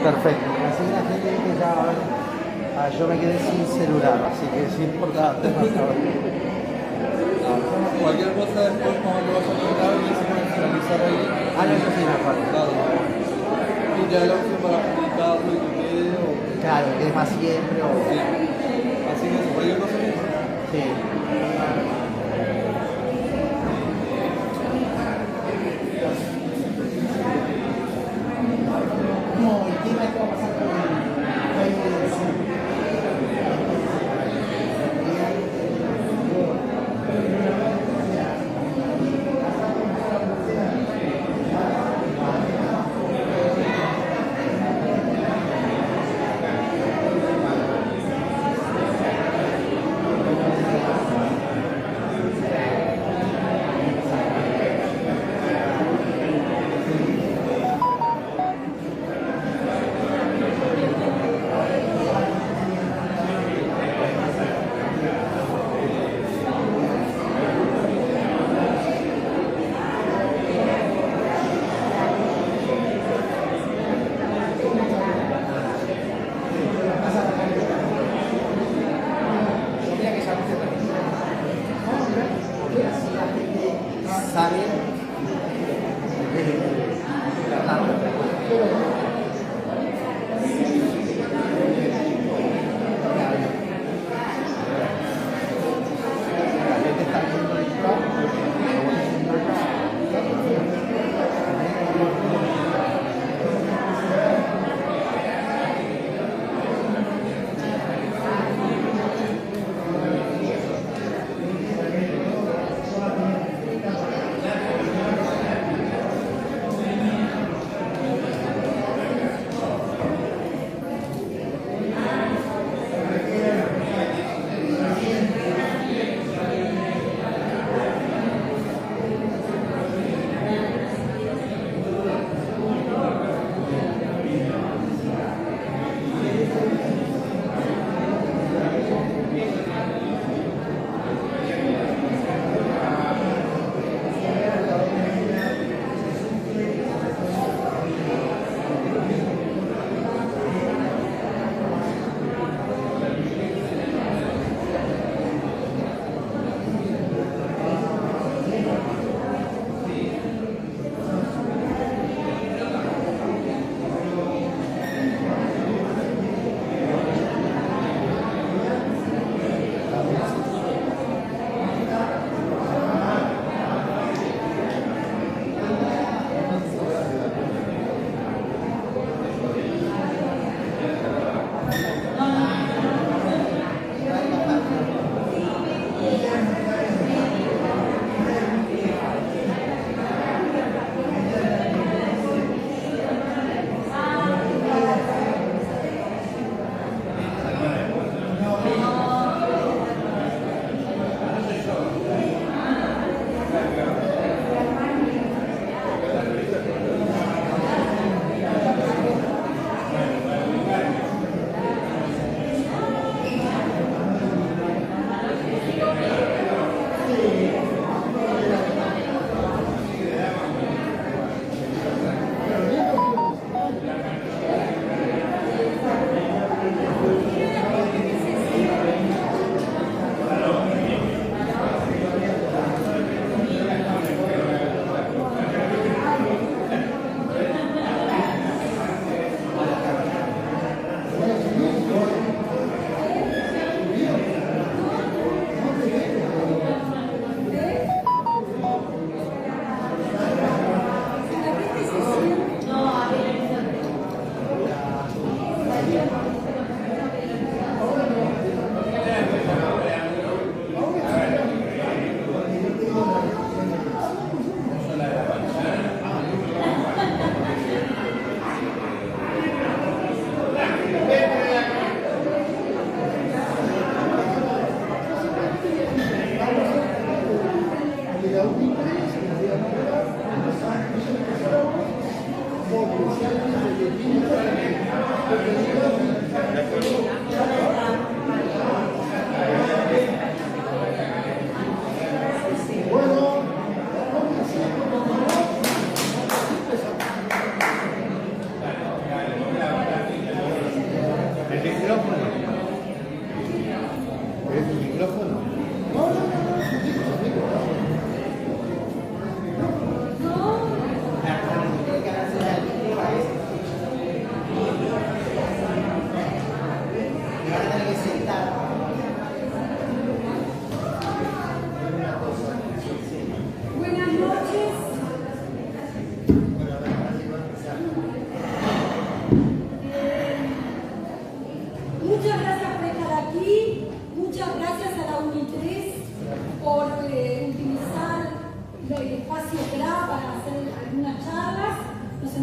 Perfecto. Así la gente que ya yo me quedé sin celular, así que es importante para saber. Cualquier cosa después cuando lo vas a contar y se puede finalizar ahí. Ah, no, eso sí me acuerdo. Y ya la opción para publicarlo y que quede o... Claro, que es más siempre o... Sí. Así que cualquier cosa que... Sí. No, el tema es que va a pasar con el Facebook de Zoom.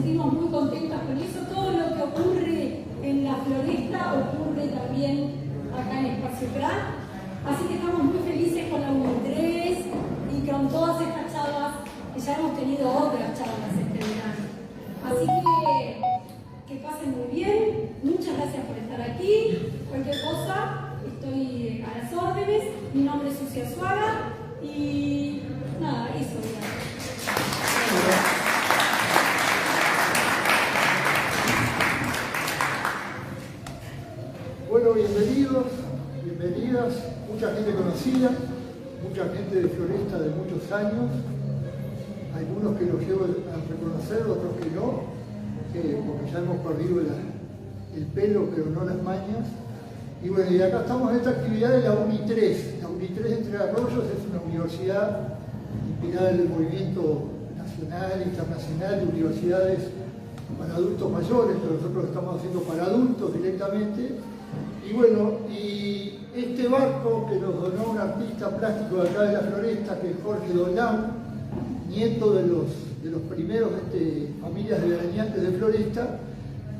sentimos muy contentas con eso. Todo lo que ocurre en la floresta ocurre también acá en Espacio Crack. Así que estamos muy felices con la U3 y con todas estas charlas, que ya hemos tenido otras charlas este verano. Así que pasen muy bien. Muchas gracias por estar aquí. Cualquier cosa, estoy a las órdenes. Mi nombre es Sucia Suaga y nada, eso. Bueno, bienvenidos, bienvenidas, mucha gente conocida, mucha gente de Floresta de muchos años, algunos que los llevo a reconocer, otros que no, porque ya hemos perdido el pelo, pero no las mañas. Y bueno, y acá estamos en esta actividad de la UNI3. La UNI3 de Entre Arroyos es una universidad inspirada en el movimiento nacional, internacional de universidades para adultos mayores, pero nosotros lo estamos haciendo para adultos directamente. Y bueno, y este barco que nos donó un artista plástico de acá de la Floresta, que es Jorge Doldán, nieto de los primeros familias de veraneantes de Floresta,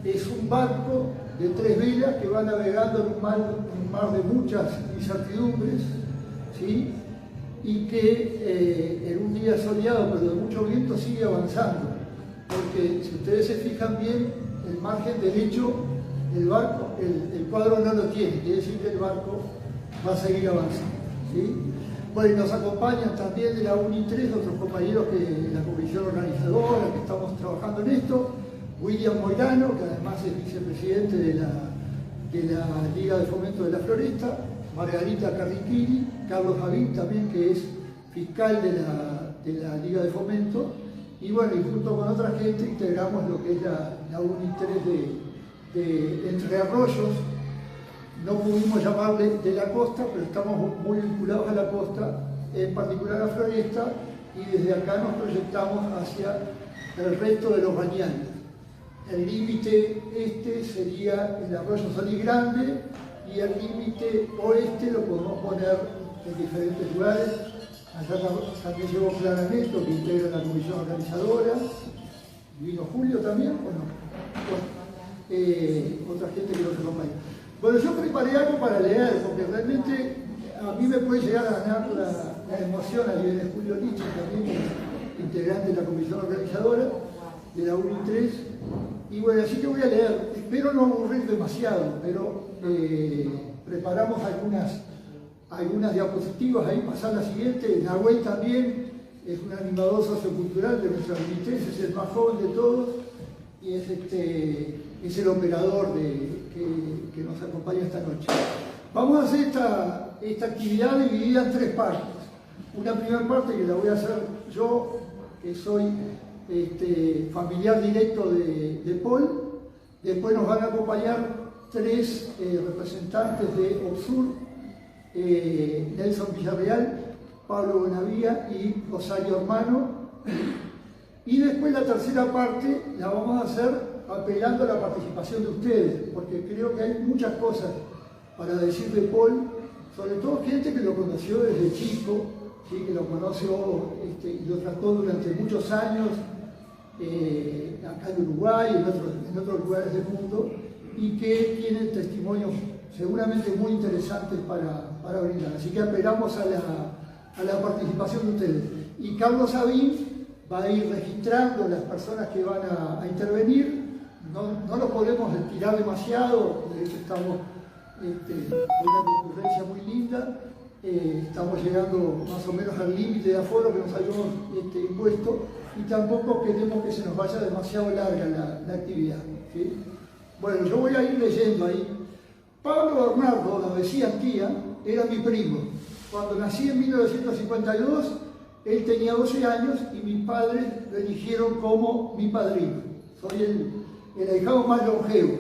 es un barco de 3 velas que va navegando en un mar de muchas incertidumbres, ¿sí? Y que en un día soleado, pero de mucho viento, sigue avanzando. Porque si ustedes se fijan bien, el margen derecho del barco, el cuadro no lo tiene, quiere decir que el barco va a seguir avanzando, ¿sí? Bueno, y nos acompañan también de la UNI3 otros compañeros de la comisión organizadora, que estamos trabajando en esto. William Moirano, que además es vicepresidente de la Liga de Fomento de la Floresta, Margarita Carriquini, Carlos Javín también, que es fiscal de la Liga de Fomento, y bueno, y junto con otra gente integramos lo que es la UNI3 de Entre Arroyos. No pudimos llamarle de la costa, pero estamos muy vinculados a la costa, en particular a Floresta, y desde acá nos proyectamos hacia el resto de los bañantes. El límite este sería el arroyo Solís Grande, y el límite oeste lo podemos poner en diferentes lugares. Allá también llegó Claraneto, que integra la comisión organizadora. ¿Vino Julio también o no? Bueno, otra gente que nos acompaña. Bueno, yo preparé algo para leer, porque realmente a mí me puede llegar a ganar la emoción. Ahí viene Julio Licho, también, que es integrante de la comisión organizadora de la UNI3. Y bueno, así que voy a leer. Espero no aburrir demasiado, pero preparamos algunas diapositivas. Ahí pasar la siguiente. Nahuel también es un animador sociocultural de nuestra UNI3, es el más joven de todos y es el operador que nos acompaña esta noche. Vamos a hacer esta actividad dividida en 3 partes. Una primera parte que la voy a hacer yo, que soy familiar directo de Paul. Después nos van a acompañar 3 representantes de OBSUR, Nelson Villarreal, Pablo Bonavía y Rosario Hermano. Y después la tercera parte la vamos a hacer apelando a la participación de ustedes, porque creo que hay muchas cosas para decir de Paul, sobre todo gente que lo conoció desde chico, ¿sí? Que lo conoció y lo trató durante muchos años, acá en Uruguay, en otros lugares del mundo, y que tienen testimonios seguramente muy interesantes para brindar. Así que apelamos a la participación de ustedes. Y Carlos Sabín va a ir registrando las personas que van a intervenir. No los podemos estirar demasiado, de hecho estamos con una concurrencia muy linda. Estamos llegando más o menos al límite de aforo que nos habíamos impuesto, y tampoco queremos que se nos vaya demasiado larga la actividad, ¿sí? Bueno, yo voy a ir leyendo ahí. Pablo Bernardo, la decía tía, era mi primo. Cuando nací en 1952, él tenía 12 años y mis padres lo eligieron como mi padrino. Soy el ahijado más longevo.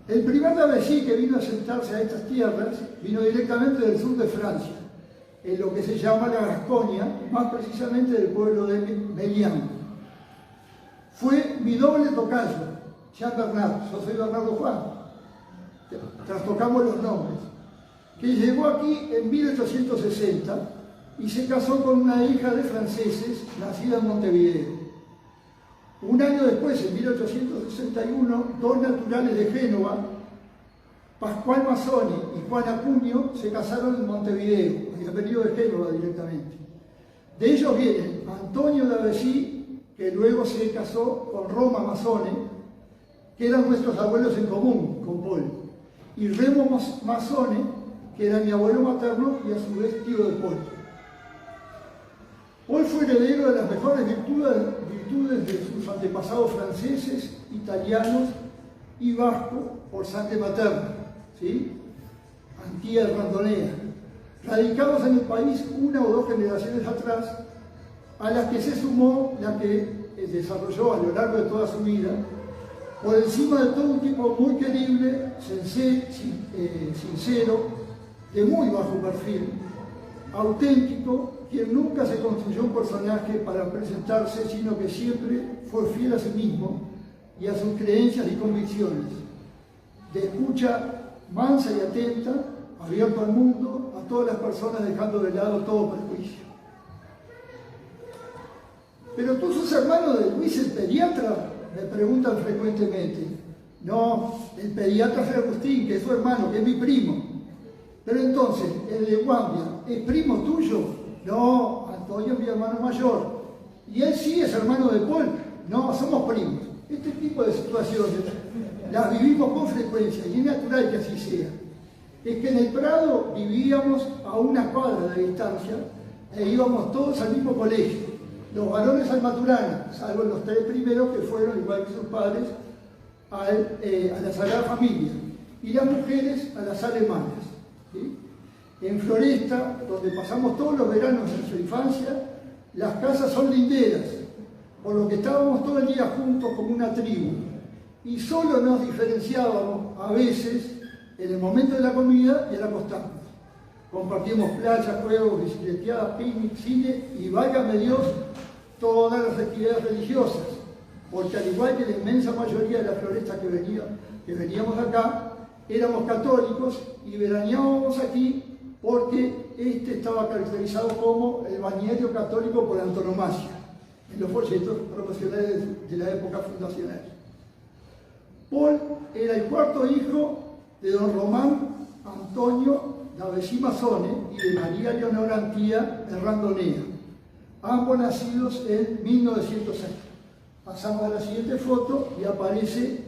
El primer navecí que vino a sentarse a estas tierras vino directamente del sur de Francia, en lo que se llama la Gascoña, más precisamente del pueblo de Melián. Fue mi doble tocayo, Jean Bernard, yo soy Bernardo Juan, trastocamos los nombres, que llegó aquí en 1860 y se casó con una hija de franceses nacida en Montevideo. Un año después, en 1861, dos naturales de Génova, Pascual Mazzoni y Juan Acuño, se casaron en Montevideo, había venido de Génova directamente. De ellos vienen Antonio d'Avesí, que luego se casó con Roma Mazzoni, que eran nuestros abuelos en común con Paul, y Remo Mazzoni, que era mi abuelo materno y a su vez tío de Paul. Paul fue heredero de las mejores virtudes de sus antepasados franceses, italianos y vascos por sangre materna, ¿sí? Antía de Randonea, radicados en el país una o dos generaciones atrás, a las que se sumó la que desarrolló a lo largo de toda su vida, por encima de todo un tipo muy querible, sincero, de muy bajo perfil, auténtico, quien nunca se construyó un personaje para presentarse, sino que siempre fue fiel a sí mismo y a sus creencias y convicciones, de escucha mansa y atenta, abierto al mundo, a todas las personas, dejando de lado todo prejuicio. ¿Pero tú sos hermano de Luis el pediatra?, me preguntan frecuentemente. No, el pediatra es Agustín, que es su hermano, que es mi primo. Pero entonces, el de Guambia, ¿es primo tuyo? No, Antonio es mi hermano mayor. ¿Y él sí es hermano de Paul? No, somos primos. Este tipo de situaciones las vivimos con frecuencia y es natural que así sea. Es que en el Prado vivíamos a una cuadra de distancia e íbamos todos al mismo colegio. Los varones al Maturana, salvo los tres primeros que fueron, igual que sus padres, a la Sagrada Familia, y las mujeres a las alemanas, ¿sí? En Floresta, donde pasamos todos los veranos de nuestra infancia, las casas son linderas, por lo que estábamos todo el día juntos como una tribu, y solo nos diferenciábamos a veces en el momento de la comida y al acostarnos. Compartimos playas, juegos, bicicleteadas, picnic, cine y, válgame Dios, todas las actividades religiosas, porque al igual que la inmensa mayoría de la Floresta que veníamos acá, éramos católicos y veraneábamos aquí porque este estaba caracterizado como el balneario católico por antonomasia, en los folletos promocionales de la época fundacional. Paul era el cuarto hijo de don Román Antonio d'Avesí Mazzoni y de María Leonora Antía de Randonea, ambos nacidos en 1906. Pasamos a la siguiente foto y aparece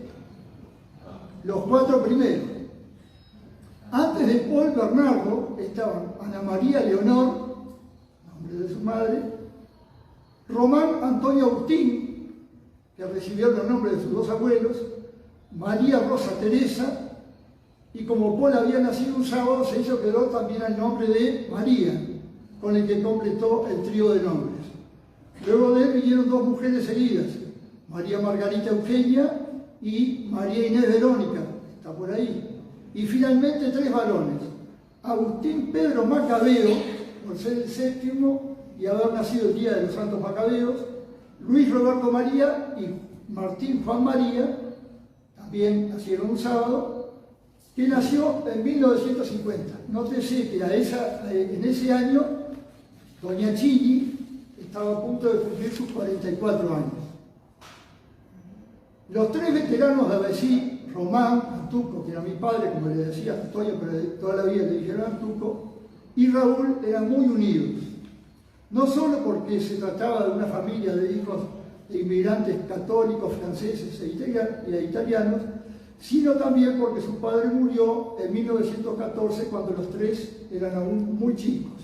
los cuatro primeros. Antes de Paul Bernardo estaban Ana María Leonor, nombre de su madre, Román Antonio Agustín, que recibió los nombres de sus dos abuelos, María Rosa Teresa, y como Paul había nacido un sábado, se hizo quedar también el nombre de María, con el que completó el trío de nombres. Luego de él vinieron dos mujeres seguidas, María Margarita Eugenia y María Inés Verónica, está por ahí. Y finalmente tres varones, Agustín Pedro Macabeo, por ser el séptimo y haber nacido el día de los Santos Macabeos, Luis Roberto María y Martín Juan María, también nacieron un sábado, que nació en 1950. Nótese que en ese año, doña Chini estaba a punto de cumplir sus 44 años. Los tres veteranos de Avesí, Román, Antuco, que era mi padre, como le decía Antonio, pero toda la vida le dijeron Antuco, y Raúl eran muy unidos. No solo porque se trataba de una familia de hijos de inmigrantes católicos, franceses e italianos, sino también porque su padre murió en 1914 cuando los tres eran aún muy chicos.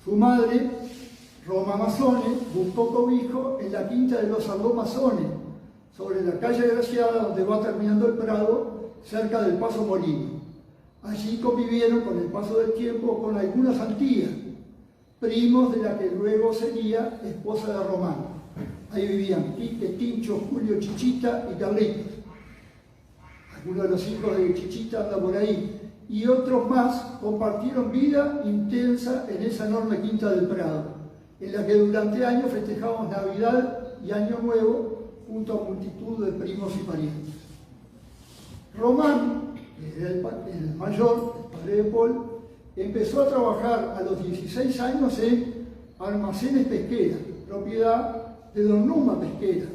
Su madre, Roma Mazzoni, buscó cobijo en la quinta de los Sardó Mazzoni, sobre la calle Graciada, donde va terminando el Prado, cerca del Paso Molino. Allí convivieron con el paso del tiempo con algunas Antías, primos de la que luego sería esposa de Román. Ahí vivían Quique, Tincho, Julio, Chichita y Carlitos. Algunos de los hijos de Chichita anda por ahí. Y otros más compartieron vida intensa en esa enorme quinta del Prado, en la que durante años festejamos Navidad y Año Nuevo junto a multitud de primos y parientes. Román, que era el mayor, el padre de Paul, empezó a trabajar a los 16 años en Almacenes Pesquera, propiedad de don Numa Pesquera,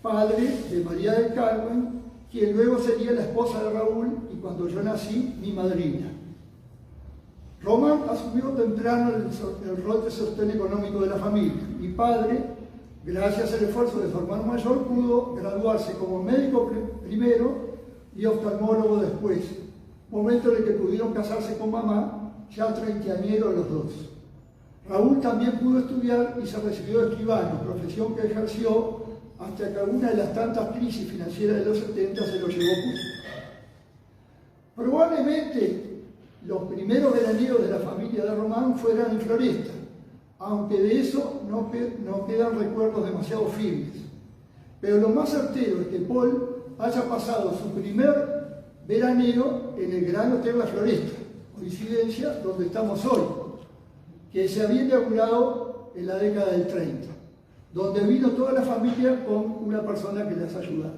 padre de María del Carmen, quien luego sería la esposa de Raúl y cuando yo nací, mi madrina. Román asumió temprano el rol de sostén económico de la familia. Mi padre, gracias al esfuerzo de su hermano mayor, pudo graduarse como médico primero y oftalmólogo después, momento en el que pudieron casarse con mamá, ya treintañeros los dos. Raúl también pudo estudiar y se recibió de escribano, profesión que ejerció hasta que una de las tantas crisis financieras de los 70 se lo llevó puesto. Probablemente los primeros veraneos de la familia de Román fueran en Floresta, aunque de eso no quedan recuerdos demasiado firmes. Pero lo más certero es que Paul haya pasado su primer veraneo en el Gran Hotel La Floresta, coincidencia donde estamos hoy, que se había inaugurado en la década del 30, donde vino toda la familia con una persona que les ayudaba.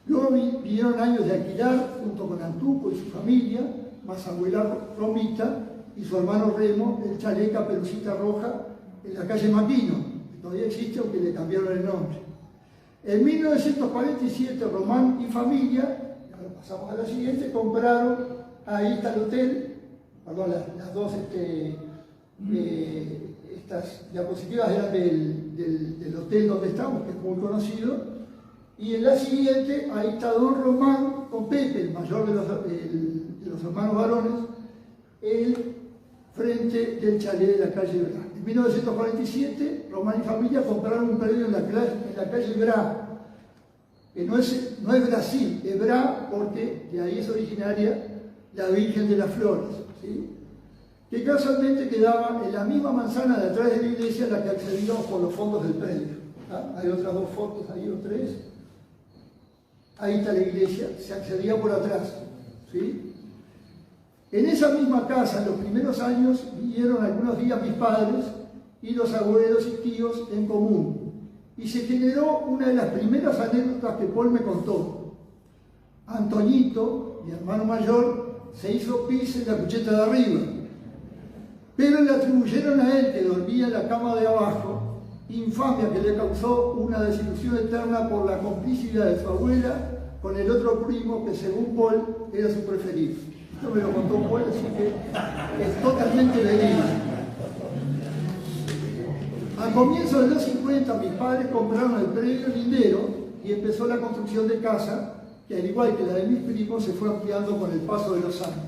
Luego vinieron años de alquilar junto con Antuco y su familia, más abuela Romita y su hermano Remo, el chalet Caperucita Roja en la calle Maquino, que todavía existe aunque le cambiaron el nombre. En 1947 Román y familia, ahora pasamos a la siguiente, compraron, ahí está el hotel, perdón, las dos estas diapositivas eran del hotel donde estamos, que es muy conocido, y en la siguiente, ahí está don Román con Pepe, el mayor de los hermanos varones, el frente del chalet de la calle Bra. En 1947, Román y familia compraron un predio en la calle Bra, que no es Brasil, es Bra porque de ahí es originaria la Virgen de las Flores, ¿sí? Que casualmente quedaba en la misma manzana de atrás de la iglesia a la que accedíamos por los fondos del predio. ¿Ah? Hay otras dos fotos ahí o tres. Ahí está la iglesia, se accedía por atrás, ¿sí? En esa misma casa, en los primeros años, vinieron algunos días mis padres y los abuelos y tíos en común. Y se generó una de las primeras anécdotas que Paul me contó. Antoñito, mi hermano mayor, se hizo pis en la cucheta de arriba, pero le atribuyeron a él que dormía en la cama de abajo, infamia que le causó una desilusión eterna por la complicidad de su abuela con el otro primo que según Paul era su preferido. Esto me lo contó Paul, así que es totalmente verídico. A comienzos de los 50 mis padres compraron el predio Lindero y empezó la construcción de casa que al igual que la de mis primos se fue ampliando con el paso de los años.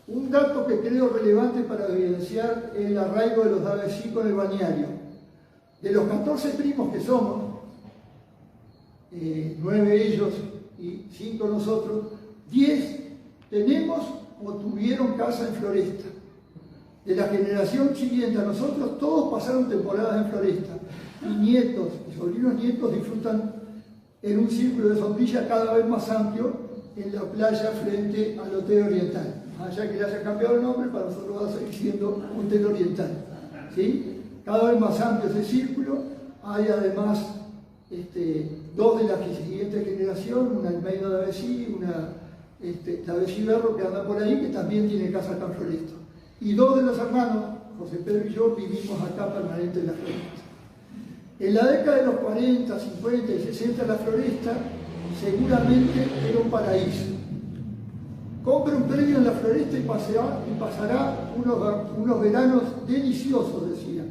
Un dato que creo relevante para evidenciar el arraigo de los Davesí con el balneario. De los 14 primos que somos, 9 ellos y 5 nosotros, 10 tenemos o tuvieron casa en Floresta. De la generación siguiente a nosotros, todos pasaron temporadas en Floresta. Y nietos y sobrinos nietos disfrutan en un círculo de sombrilla cada vez más amplio en la playa frente al Hotel Oriental. Allá que le haya cambiado el nombre, para nosotros va a seguir siendo un Hotel Oriental, ¿sí? Cada vez más amplio ese círculo. Hay además dos de la siguiente generación, una Almeida Davesí, una Davesí Berro, que anda por ahí, que también tiene casa acá en Floresta. Y dos de los hermanos, José Pedro y yo, vivimos acá permanente en la Floresta. En la década de los 40, 50 y 60 la Floresta seguramente era un paraíso. Compre un predio en la Floresta y pasará unos veranos deliciosos, decían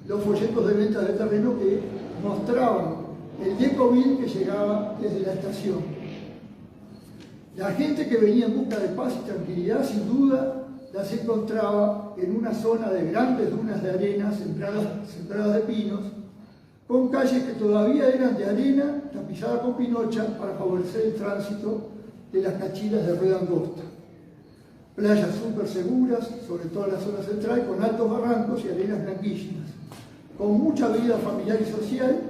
los folletos de venta de terreno que mostraban el Decovil que llegaba desde la estación. La gente que venía en busca de paz y tranquilidad, sin duda, las encontraba en una zona de grandes dunas de arena sembradas de pinos, con calles que todavía eran de arena tapizada con pinocha para favorecer el tránsito de las cachilas de rueda angosta. Playas súper seguras, sobre todo en la zona central, con altos barrancos y arenas blanquísimas, con mucha vida familiar y social,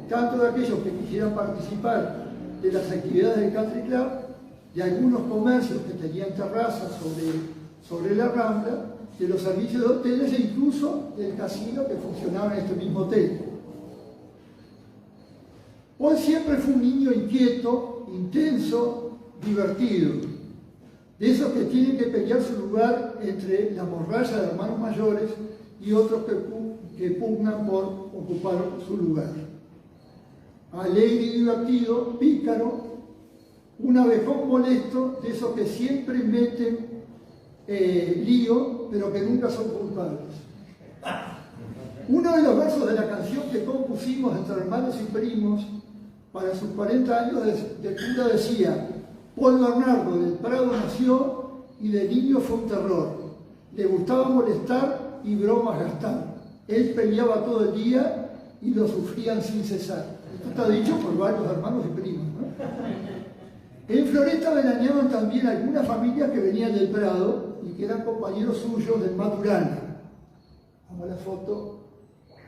tanto de aquellos que quisieran participar de las actividades del Country Club, de algunos comercios que tenían terrazas sobre la Rambla, de los servicios de hoteles e incluso del casino que funcionaba en este mismo hotel. Paul siempre fue un niño inquieto, intenso, divertido, de esos que tienen que pelear su lugar entre la morralla de hermanos mayores y otros que pugnan por ocupar su lugar. alegre y divertido, pícaro, un abejón molesto, de esos que siempre meten lío, pero que nunca son culpables. Uno de los versos de la canción que compusimos entre hermanos y primos para sus 40 años de cura decía: Paul Bernardo del Prado nació y de niño fue un terror. Le gustaba molestar y bromas gastar. Él peleaba todo el día y lo sufrían sin cesar. Esto está dicho por varios hermanos y primos, ¿no? En Floresta veraneaban también algunas familias que venían del Prado y que eran compañeros suyos del Maturana. Vamos a la foto.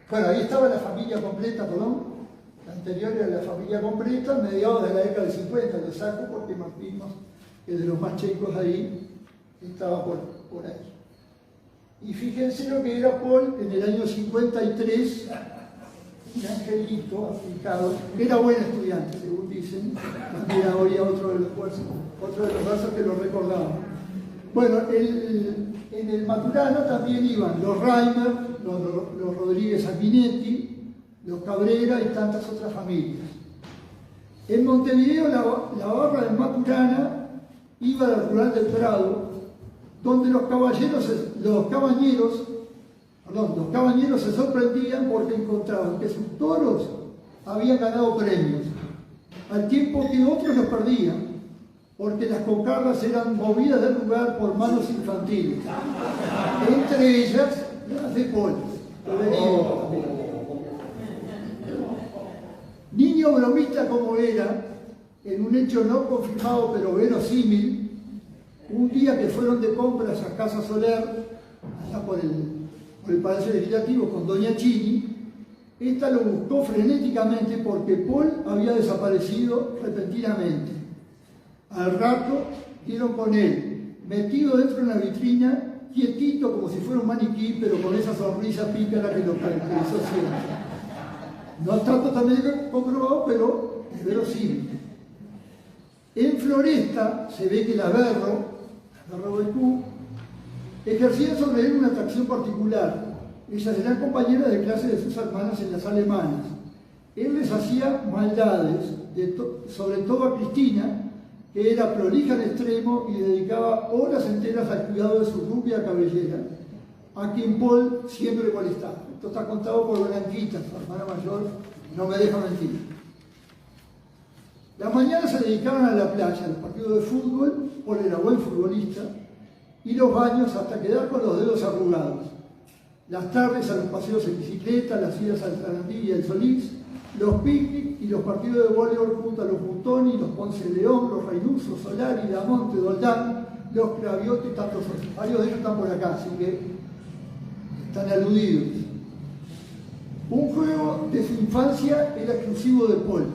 Bueno, ahí estaba la familia completa, perdón. La anterior era la familia completa, mediados de la década del 50, lo saco porque Martínez, que es de los más chicos ahí, estaba por ahí. Y fíjense lo que era Paul en el año 53, un angelito aplicado, que era buen estudiante, según dicen. También había otro de los versos que lo recordaban. Bueno, en el Maturano también iban los Reimer, los Rodríguez Sanguinetti, los Cabrera y tantas otras familias. En Montevideo la barra del Maturana iba al rural del Prado, donde los cabañeros se sorprendían porque encontraban que sus toros habían ganado premios, al tiempo que otros los perdían, porque las concargas eran movidas del lugar por manos infantiles, entre ellas las de Paul. Niño bromista como era, en un hecho no confirmado pero verosímil, un día que fueron de compras a Casa Soler, allá por el Palacio Legislativo con Doña Chini, esta lo buscó frenéticamente porque Paul había desaparecido repentinamente. Al rato dieron con él, metido dentro de una vitrina, quietito como si fuera un maniquí, pero con esa sonrisa pícara que lo caracterizó siempre. No está totalmente comprobado, pero es verosímil. En Floresta se ve que la Berro Becu, ejercía sobre él una atracción particular. Ellas eran compañeras de clase de sus hermanas en las alemanas. Él les hacía maldades, sobre todo a Cristina, que era prolija al extremo y dedicaba horas enteras al cuidado de su rubia cabellera, a quien Paul siempre molestaba. Esto está contado por Blanquita, su hermana mayor, no me deja mentir. Las mañanas se dedicaban a la playa, a los partidos de fútbol, Paul era buen futbolista, y los baños hasta quedar con los dedos arrugados. Las tardes a los paseos en bicicleta, las idas al Sarandí y al Solís, los picnic y los partidos de voleibol junto a los Butoni, los Ponce León, los Reynuso, Solari, Damonte, Doldán, los Craviotti y tantos otros. Varios de ellos están por acá, así que están aludidos. Un juego de su infancia era exclusivo de Paul.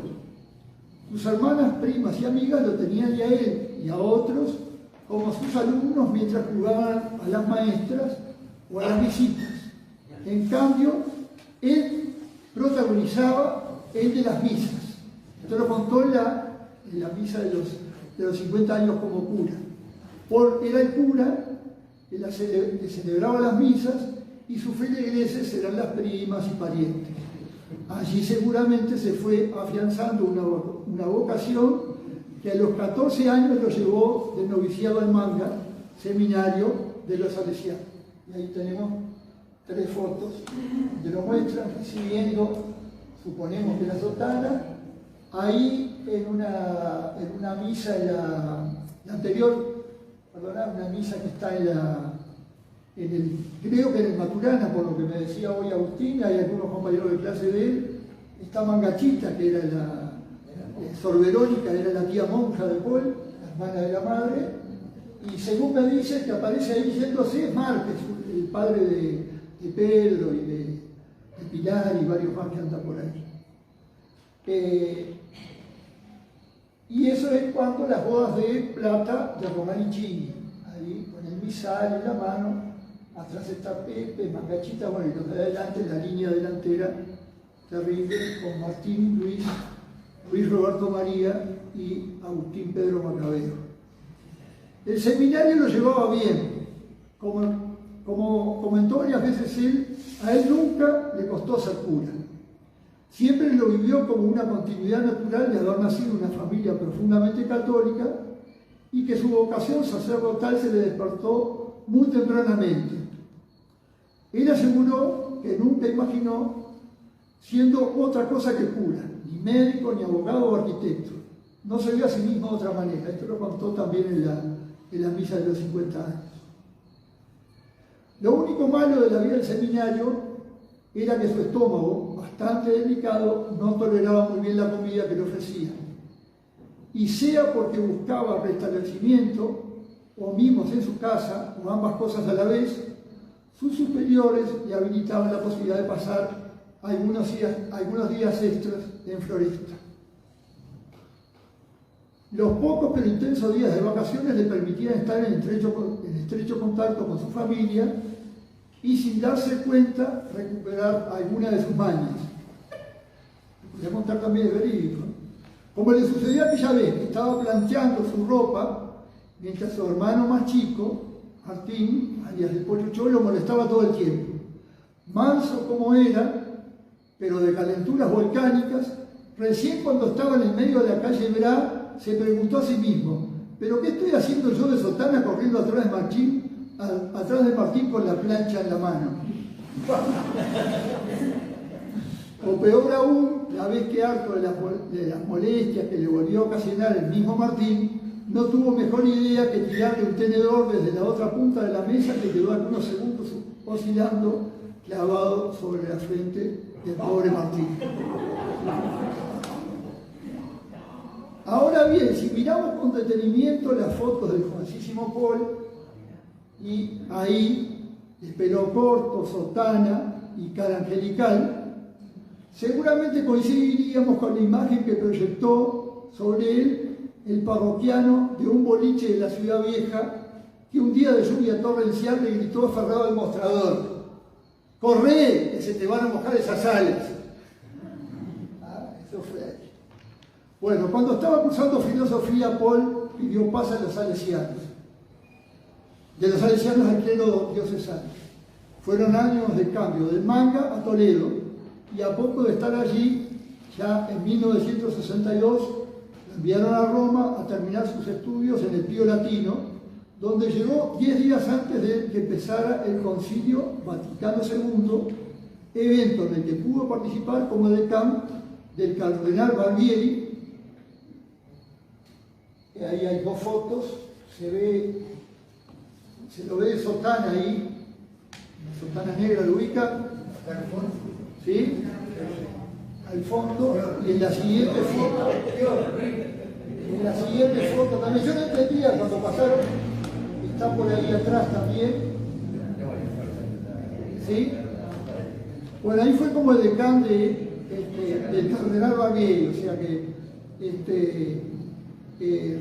Sus hermanas, primas y amigas lo tenían ya a él y a otros como sus alumnos mientras jugaban a las maestras o a las visitas. En cambio, él protagonizaba el de las misas. Esto lo contó en la misa de los 50 años como cura. Paul era el cura que celebraba las misas y sus feligreses eran las primas y parientes. Allí seguramente se fue afianzando una vocación que a los 14 años lo llevó del noviciado al Manga, seminario de los salesianos. Y ahí tenemos 3 fotos que lo muestran recibiendo, suponemos que la sotana, ahí en una misa, la anterior, perdonad, una misa que está creo que en el Maturana, por lo que me decía hoy Agustín, hay algunos compañeros de clase de él, está Mangachita, que era Sor Verónica, era la tía monja de Paul, la hermana de la madre, y según me dice que aparece ahí yéndose es Márquez, el padre de Pedro y de Pilar y varios más que andan por ahí. Y eso es cuando las bodas de plata de Román y Chini, ahí con el misal en la mano, atrás está Pepe, Mangachita, bueno, y los de adelante, la línea delantera terrible, con Martín, Luis Roberto María y Agustín Pedro Macabeo. El seminario lo llevaba bien, como comentó varias veces él, a él nunca le costó ser cura. Siempre lo vivió como una continuidad natural de haber nacido en una familia profundamente católica y que su vocación sacerdotal se le despertó muy tempranamente. Él aseguró que nunca imaginó siendo otra cosa que cura, ni médico, ni abogado o arquitecto. No se vio a sí mismo de otra manera. Esto lo contó también en la misa de los 50 años. Lo único malo de la vida del seminario era que su estómago, bastante delicado, no toleraba muy bien la comida que le ofrecían. Y sea porque buscaba restablecimiento, o mimos en su casa, o ambas cosas a la vez, sus superiores le habilitaban la posibilidad de pasar algunos días extras en Floresta. Los pocos pero intensos días de vacaciones le permitían estar en estrecho contacto con su familia y, sin darse cuenta, recuperar alguna de sus mañas. Voy a contar también de verídico. Como le sucedió aquella vez que estaba planchando su ropa, mientras su hermano más chico, Martín, alias de Pollo Cholo, lo molestaba todo el tiempo. Manso como era, pero de calenturas volcánicas, recién cuando estaba en el medio de la calle Bra, se preguntó a sí mismo: ¿pero qué estoy haciendo yo de sotana corriendo atrás de Martín con la plancha en la mano? O peor aún, la vez que, harto de las molestias que le volvió a ocasionar el mismo Martín, no tuvo mejor idea que tirarle un tenedor desde la otra punta de la mesa, que quedó algunos segundos oscilando, clavado sobre la frente del pobre Martín. Ahora bien, si miramos con detenimiento las fotos del jovencísimo Paul, y ahí el pelo corto, sotana y cara angelical, seguramente coincidiríamos con la imagen que proyectó sobre él el parroquiano de un boliche de la Ciudad Vieja, que un día de lluvia torrencial le gritó aferrado al mostrador: ¡corre, que se te van a mojar esas alas! Eso fue ahí. Bueno, cuando estaba cursando filosofía, Paul pidió paz a los salesianos. De los salesianos al clero diocesano. Fueron años de cambio, del Manga a Toledo, y a poco de estar allí, ya en 1962, lo enviaron a Roma a terminar sus estudios en el Pío Latino, donde llegó 10 días antes de que empezara el Concilio Vaticano II, evento en el que pudo participar como decán del cardenal Barbieri. Ahí hay dos fotos, se lo ve de sotana ahí, la sotana negra, ¿lo ubica? ¿Sí? Al fondo, y en la siguiente foto también, yo no entendía cuando pasaron, está por ahí atrás también, ¿sí? Bueno, ahí fue como el decán del cardenal Barbieri, o sea que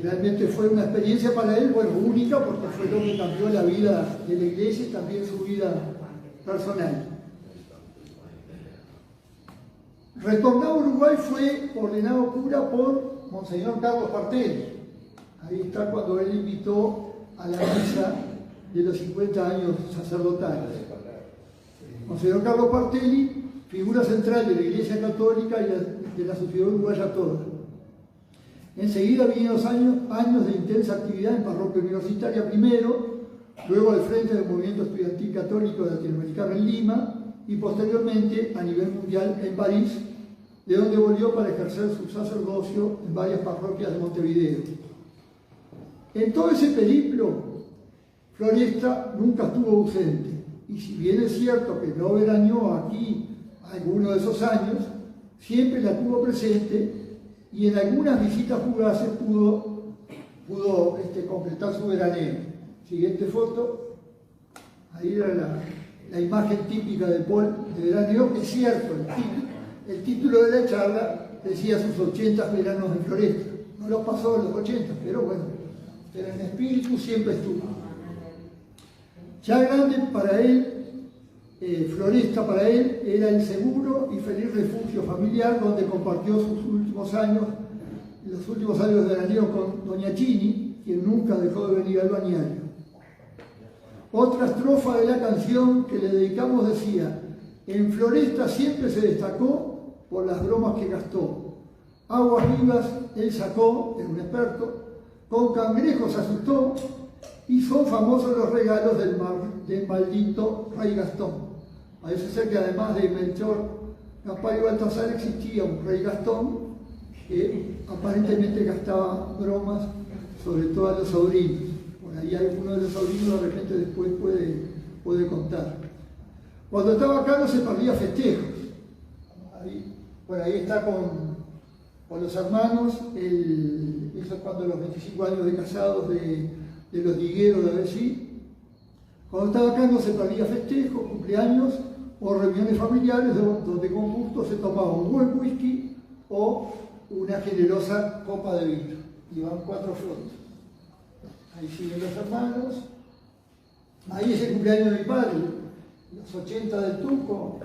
realmente fue una experiencia para él, bueno, única, porque fue lo que cambió la vida de la iglesia y también su vida personal. Retornado a Uruguay, fue ordenado cura por Monseñor Carlos Partelli. Ahí está cuando él invitó a la misa de los 50 años sacerdotales. Monseñor Carlos Partelli, figura central de la Iglesia Católica y de la sociedad uruguaya toda. Enseguida vinieron años de intensa actividad en parroquia universitaria primero, luego al frente del movimiento estudiantil católico latinoamericano en Lima y posteriormente a nivel mundial en París, de donde volvió para ejercer su sacerdocio en varias parroquias de Montevideo. En todo ese periplo, Floresta nunca estuvo ausente, y si bien es cierto que no veraneó aquí alguno de esos años, siempre la tuvo presente y en algunas visitas fugaces pudo completar su veraneo. Siguiente foto, ahí era la imagen típica de Paul de veraneo, que es cierto, el título de la charla decía sus 80 veranos en Floresta. No los pasó en los 80, pero bueno, pero en espíritu siempre estuvo. Ya grande para él, Floresta para él era el seguro y feliz refugio familiar donde compartió los últimos años de veraneo con doña Chini, quien nunca dejó de venir al bañario. Otra estrofa de la canción que le dedicamos decía: en Floresta siempre se destacó por las bromas que gastó. Aguas vivas él sacó, es un experto, con cangrejos asustó, y son famosos los regalos del maldito rey Gastón. Parece ser que además de Melchor, Gaspar y Baltasar existía un rey Gastón que aparentemente gastaba bromas sobre todo a los sobrinos. Por ahí alguno de los sobrinos de repente después puede contar. Cuando estaba acá no se perdía festejos. Ahí está con los hermanos, eso es cuando los 25 años de casados de los Digueros de Avesí. Cuando estaba acá no se perdía festejos, cumpleaños o reuniones familiares donde con gusto se tomaba un buen whisky o una generosa copa de vino. Y van 4 fotos. Ahí siguen los hermanos. Ahí es el cumpleaños de mi padre, los 80 del Tuco.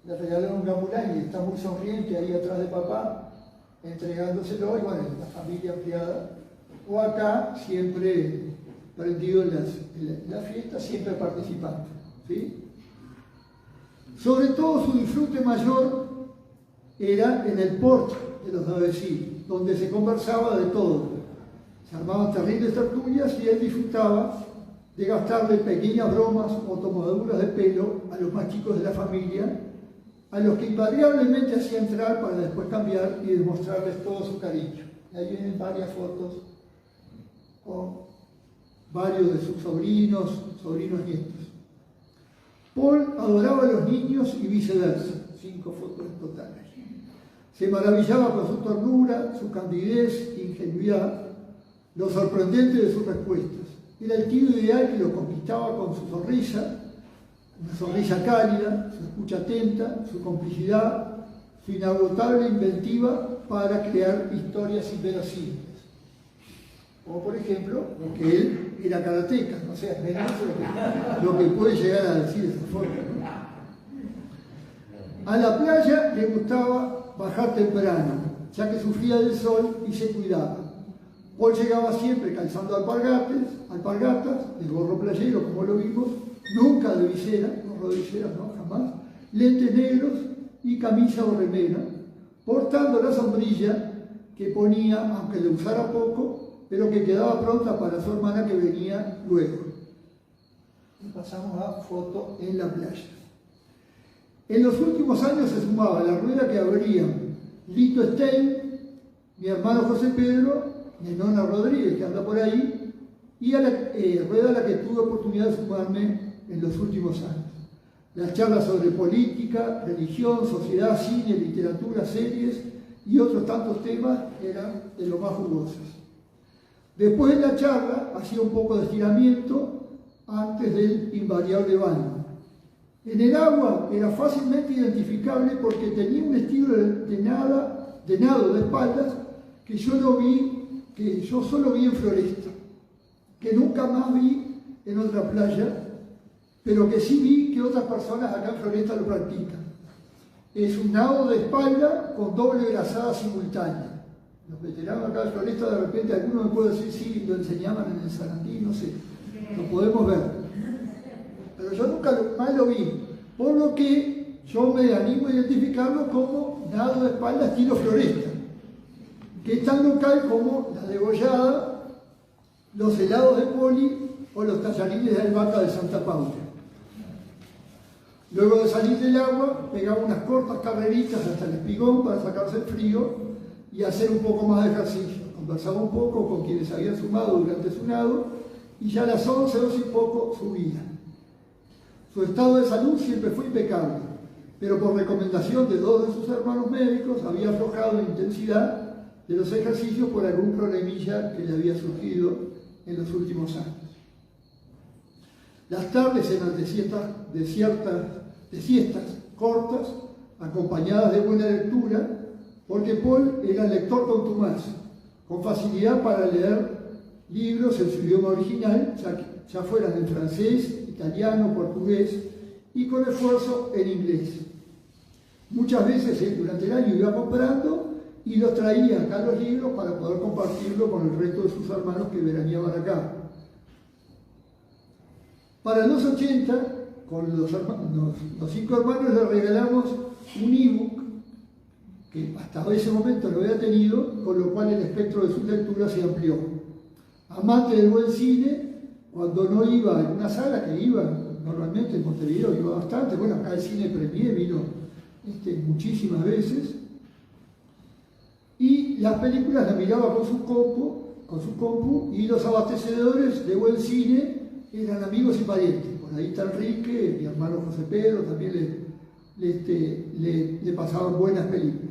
Le regalaron un gamulán y está muy sonriente ahí atrás de papá, entregándoselo, y bueno, la familia ampliada. O acá, siempre prendido en la fiesta, siempre participando. ¿Sí? Sobre todo su disfrute mayor era en el porche de los Avesí, donde se conversaba de todo. Se armaban terribles tertulias y él disfrutaba de gastarle pequeñas bromas o tomaduras de pelo a los más chicos de la familia, a los que invariablemente hacía entrar para después cambiar y demostrarles todo su cariño. Y ahí vienen varias fotos con varios de sus sobrinos nietos. Paul adoraba a los niños y viceversa, 5 fotos en total. Se maravillaba con su ternura, su candidez, ingenuidad, lo sorprendente de sus respuestas. Era el tío ideal que lo conquistaba con su sonrisa, una sonrisa cálida, su escucha atenta, su complicidad, su inagotable inventiva para crear historias inverosímiles. Como por ejemplo, que él era karateca, no sé, es menos lo que puede llegar a decir de esa forma, ¿no? A la playa le gustaba bajar temprano, ya que sufría del sol y se cuidaba. Paul llegaba siempre calzando alpargatas, el gorro playero, como lo vimos, nunca de visera, gorro de visera, no, jamás, lentes negros y camisa o remera, portando la sombrilla que ponía, aunque le usara poco, pero que quedaba pronta para su hermana que venía luego. Y pasamos a foto en la playa. En los últimos años se sumaba a la rueda que abrían Lito Stein, mi hermano José Pedro, mi nona Rodríguez, que anda por ahí, y a la rueda a la que tuve oportunidad de sumarme en los últimos años. Las charlas sobre política, religión, sociedad, cine, literatura, series y otros tantos temas eran de lo más jugosos. Después de la charla hacía un poco de estiramiento antes del invariable baño. En el agua era fácilmente identificable porque tenía un estilo de nado de espaldas que yo solo vi en Floresta, que nunca más vi en otra playa, pero que sí vi que otras personas acá en Floresta lo practican. Es un nado de espalda con doble brazada simultánea. Los veteranos acá de Floresta, de repente alguno me puede decir, sí, lo enseñaban en el Sarandí, no sé, lo podemos ver. Pero yo nunca más lo vi, por lo que yo me animo a identificarlo como nado de espalda estilo Floresta, que es tan local como la degollada, los helados de Poli o los tallarines de albahaca de Santa Paula. Luego de salir del agua, pegaba unas cortas carreritas hasta el espigón para sacarse el frío y hacer un poco más de ejercicio. Conversaba un poco con quienes habían sumado durante su nado y ya a las 11, 12 y poco subía. Su estado de salud siempre fue impecable, pero por recomendación de 2 de sus hermanos médicos había aflojado la intensidad de los ejercicios por algún problemilla que le había surgido en los últimos años. Las tardes eran de siestas cortas, acompañadas de buena lectura, porque Paul era lector contumaz, con facilidad para leer libros en su idioma original, ya fueran en francés, italiano, portugués, y con esfuerzo en inglés. Muchas veces durante el año iba comprando y los traía acá los libros para poder compartirlo con el resto de sus hermanos que veraneaban acá. Para los 80, con los 5 hermanos les regalamos un ebook que hasta ese momento no había tenido, con lo cual el espectro de sus lecturas se amplió. Amante del buen cine, cuando no iba en una sala, que iba normalmente en Montevideo, iba bastante, bueno, acá el cine Premier vino muchísimas veces, y las películas las miraba con su compu, y los abastecedores de buen cine eran amigos y parientes. Por ahí está Enrique, mi hermano José Pedro, también le pasaban buenas películas.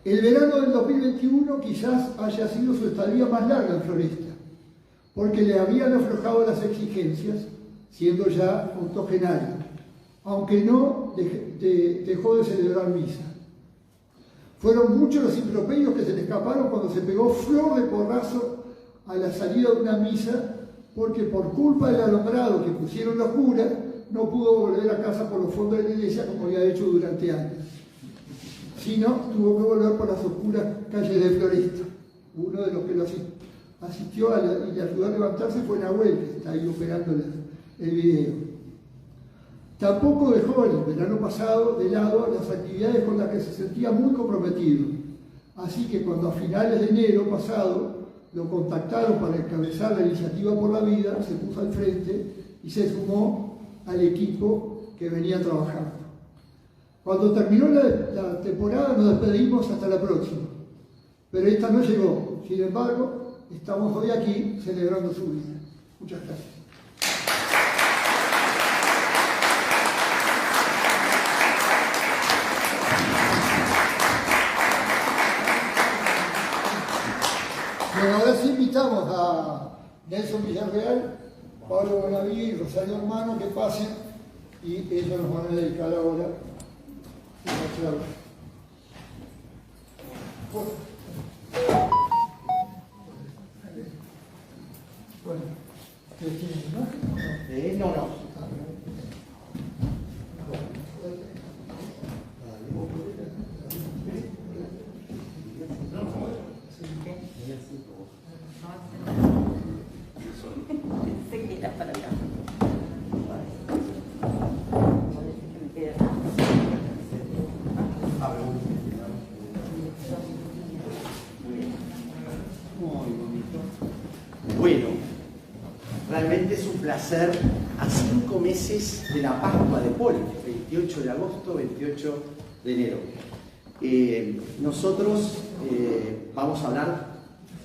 El verano del 2021 quizás haya sido su estadía más larga en Floresta, porque le habían aflojado las exigencias, siendo ya octogenario, aunque no dejó de celebrar misa. Fueron muchos los improperios que se le escaparon cuando se pegó flor de porrazo a la salida de una misa, porque por culpa del alumbrado que pusieron los curas, no pudo volver a casa por los fondos de la iglesia como había hecho durante años, sino tuvo que volver por las oscuras calles de Floresta. Uno de los que lo asistió y le ayudó a levantarse fue Nahuel, que está ahí operando el video. Tampoco dejó el verano pasado de lado las actividades con las que se sentía muy comprometido. Así que cuando a finales de enero pasado lo contactaron para encabezar la iniciativa por la vida, se puso al frente y se sumó al equipo que venía trabajando. Cuando terminó la temporada nos despedimos hasta la próxima, pero esta no llegó. Sin embargo, estamos hoy aquí celebrando su vida. Muchas gracias. Bueno, ahora sí invitamos a Nelson Villarreal, Pablo Bonaví y Rosario Hermano que pasen y ellos nos van a dedicar ahora una charla. Bueno, ¿ustedes tienen imagen? No. Bueno, realmente es un placer a 5 meses de la Pascua de Paul, 28 de agosto, 28 de enero. Nosotros vamos a hablar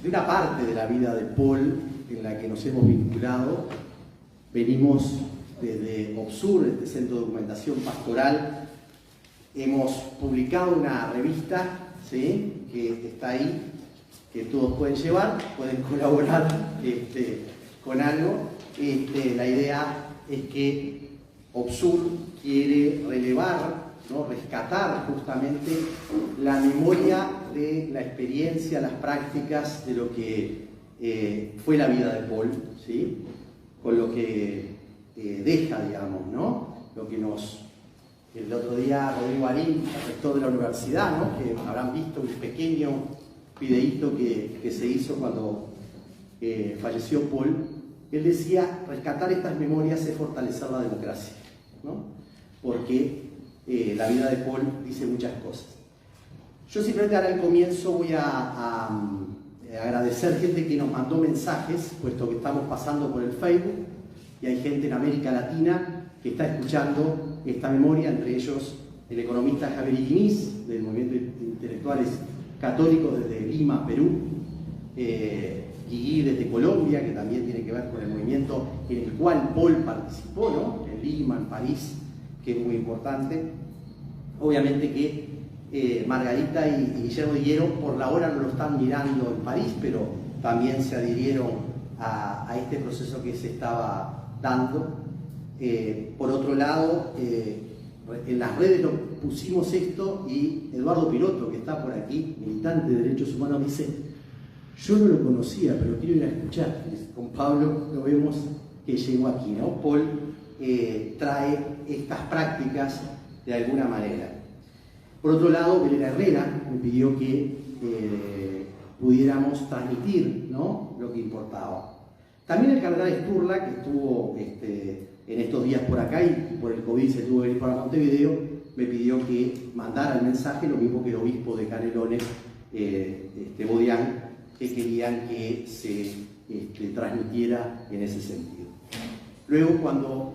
de una parte de la vida de Paul en la que nos hemos vinculado. Venimos desde OBSUR, este Centro de Documentación Pastoral. Hemos publicado una revista, ¿sí?, que está ahí, que todos pueden llevar, pueden colaborar con algo. La idea es que OBSUR quiere relevar, ¿no?, rescatar justamente la memoria de la experiencia, las prácticas de lo que fue la vida de Paul, ¿sí?, con lo que deja, digamos, ¿no? Lo que el otro día Rodrigo Arín, rector de la universidad, ¿no?, que habrán visto un pequeño videíto que se hizo cuando falleció Paul. Él decía, rescatar estas memorias es fortalecer la democracia, ¿no?, porque la vida de Paul dice muchas cosas. Yo simplemente ahora al comienzo voy a agradecer gente que nos mandó mensajes, puesto que estamos pasando por el Facebook y hay gente en América Latina que está escuchando esta memoria, entre ellos el economista Javier Iguiniz, del Movimiento de Intelectuales Católicos desde Lima, Perú, Guigui desde Colombia, que también tiene que ver con el movimiento en el cual Paul participó, ¿no?, en Lima, en París, que es muy importante. Obviamente que Margarita y Guillermo Higuero por la hora no lo están mirando en París, pero también se adhirieron a este proceso que se estaba dando. Por otro lado, en las redes lo pusimos esto y Eduardo Piroto, que está por aquí, militante de derechos humanos, dice: yo no lo conocía, pero quiero ir a escuchar. Con Pablo lo vemos que llegó aquí, ¿no? Paul trae estas prácticas de alguna manera. Por otro lado, Belén Herrera me pidió que pudiéramos transmitir, ¿no?, lo que importaba. También el cardenal Sturla, que estuvo en estos días por acá y por el COVID se tuvo que ir para Montevideo, me pidió que mandara el mensaje, lo mismo que el obispo de Canelones, Bodián, que querían que se transmitiera en ese sentido. Luego, cuando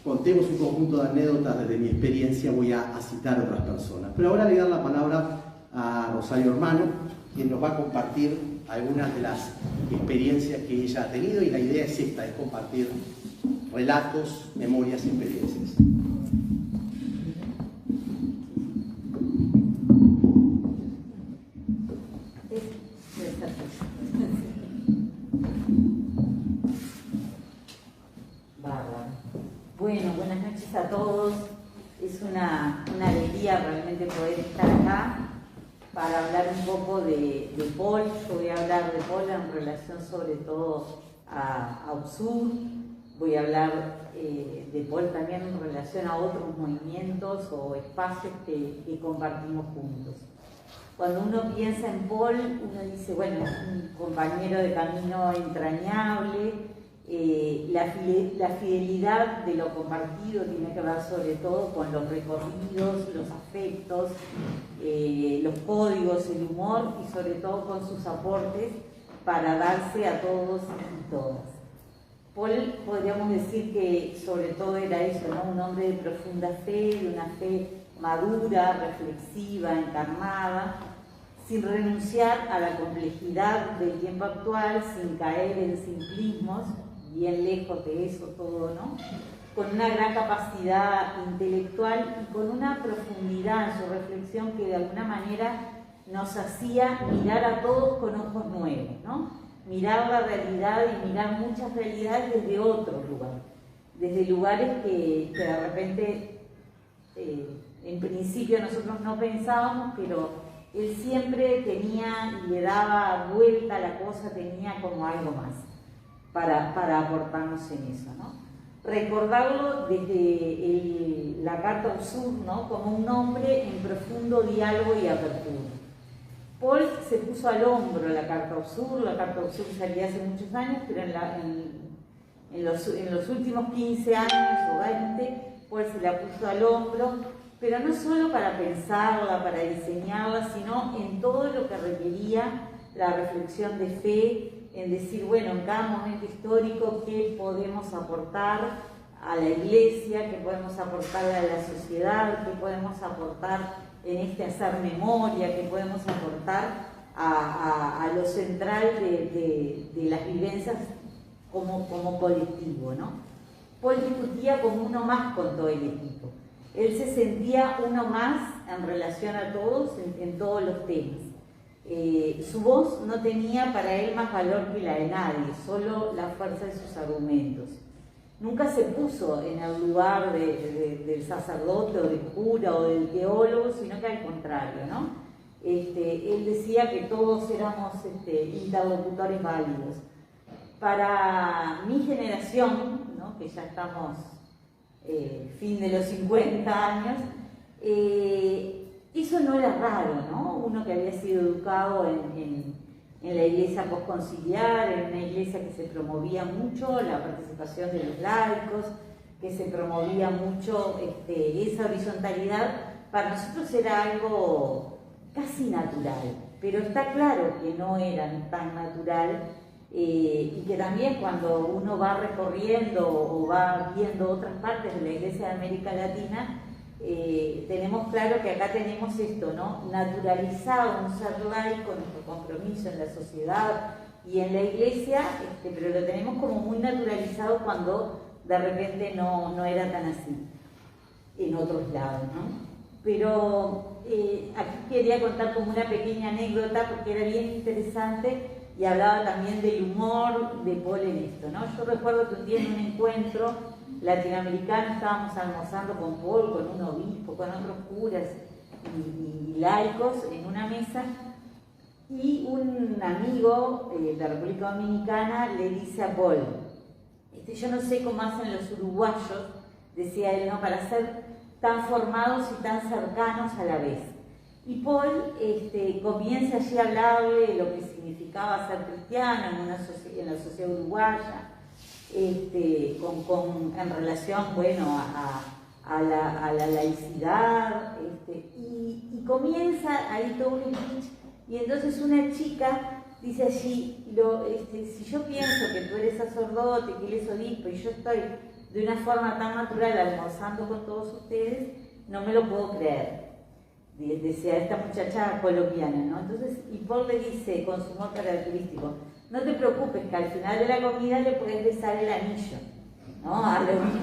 contemos un conjunto de anécdotas desde mi experiencia, voy a citar a otras personas. Pero ahora le voy a dar la palabra a Rosario Hermano, quien nos va a compartir algunas de las experiencias que ella ha tenido, y la idea es esta, es compartir relatos, memorias y experiencias. Bueno, buenas noches a todos. Es una alegría realmente poder estar acá para hablar un poco de Paul. Yo voy a hablar de Paul en relación sobre todo a UPSUR. Voy a hablar de Paul también en relación a otros movimientos o espacios que compartimos juntos. Cuando uno piensa en Paul, uno dice, bueno, es un compañero de camino entrañable. La fidelidad de lo compartido tiene que ver sobre todo con los recorridos, los afectos, los códigos, el humor y sobre todo con sus aportes para darse a todos y todas. Paul, podríamos decir que sobre todo era eso, ¿no? Un hombre de profunda fe, de una fe madura, reflexiva, encarnada, sin renunciar a la complejidad del tiempo actual, sin caer en simplismos, bien lejos de eso todo, ¿no? Con una gran capacidad intelectual y con una profundidad en su reflexión que de alguna manera nos hacía mirar a todos con ojos nuevos, ¿no? Mirar la realidad y mirar muchas realidades desde otro lugar, desde lugares que de repente en principio nosotros no pensábamos, pero él siempre tenía y le daba vuelta a la cosa, tenía como algo más para aportarnos en eso, ¿no? Recordarlo desde la Carta UPSUR, ¿no? Como un hombre en profundo diálogo y apertura. Paul se puso al hombro la Carta UPSUR salía hace muchos años, pero en los últimos 15 años o 20, Paul se la puso al hombro, pero no solo para pensarla, para diseñarla, sino en todo lo que requería la reflexión de fe, en decir, bueno, en cada momento histórico, qué podemos aportar a la Iglesia, qué podemos aportar a la sociedad, qué podemos aportar en este hacer memoria, qué podemos aportar a lo central de las vivencias como colectivo, ¿no? Paul discutía como uno más con todo el equipo. Él se sentía uno más en relación a todos en todos los temas. Su voz no tenía para él más valor que la de nadie, solo la fuerza de sus argumentos. Nunca se puso en el lugar del sacerdote o del cura o del teólogo, sino que al contrario, ¿no? Él decía que todos éramos interlocutores válidos. Para mi generación, ¿no? Que ya estamos fin de los 50 años, eso no era raro, ¿no? Uno que había sido educado en la iglesia postconciliar, en una iglesia que se promovía mucho la participación de los laicos, que se promovía mucho esa horizontalidad, para nosotros era algo casi natural, pero está claro que no era tan natural y que también cuando uno va recorriendo o va viendo otras partes de la iglesia de América Latina, tenemos claro que acá tenemos esto, ¿no? Naturalizado un ser laico, nuestro compromiso en la sociedad y en la iglesia, pero lo tenemos como muy naturalizado cuando de repente no era tan así en otros lados, ¿no? Pero aquí quería contar como una pequeña anécdota porque era bien interesante y hablaba también del humor de Paul en esto, ¿no? Yo recuerdo que un día en un encuentro latinoamericano estábamos almorzando con Paul, con un obispo, con otros curas y laicos en una mesa, y un amigo de la República Dominicana le dice a Paul, yo no sé cómo hacen los uruguayos, decía él, ¿no? Para ser tan formados y tan cercanos a la vez. Y Paul comienza allí a hablarle de lo que significaba ser cristiano en la sociedad uruguaya, en relación, bueno, a la laicidad, y comienza ahí todo un speech, y entonces una chica dice allí, si yo pienso que tú eres sacerdote, que él es obispo, y yo estoy de una forma tan natural almorzando con todos ustedes, no me lo puedo creer. Decía esta muchacha colombiana, ¿no? Entonces, y Paul le dice con su humor característico, no te preocupes que al final de la comida le puedes besar el anillo, ¿no? A lo mismo.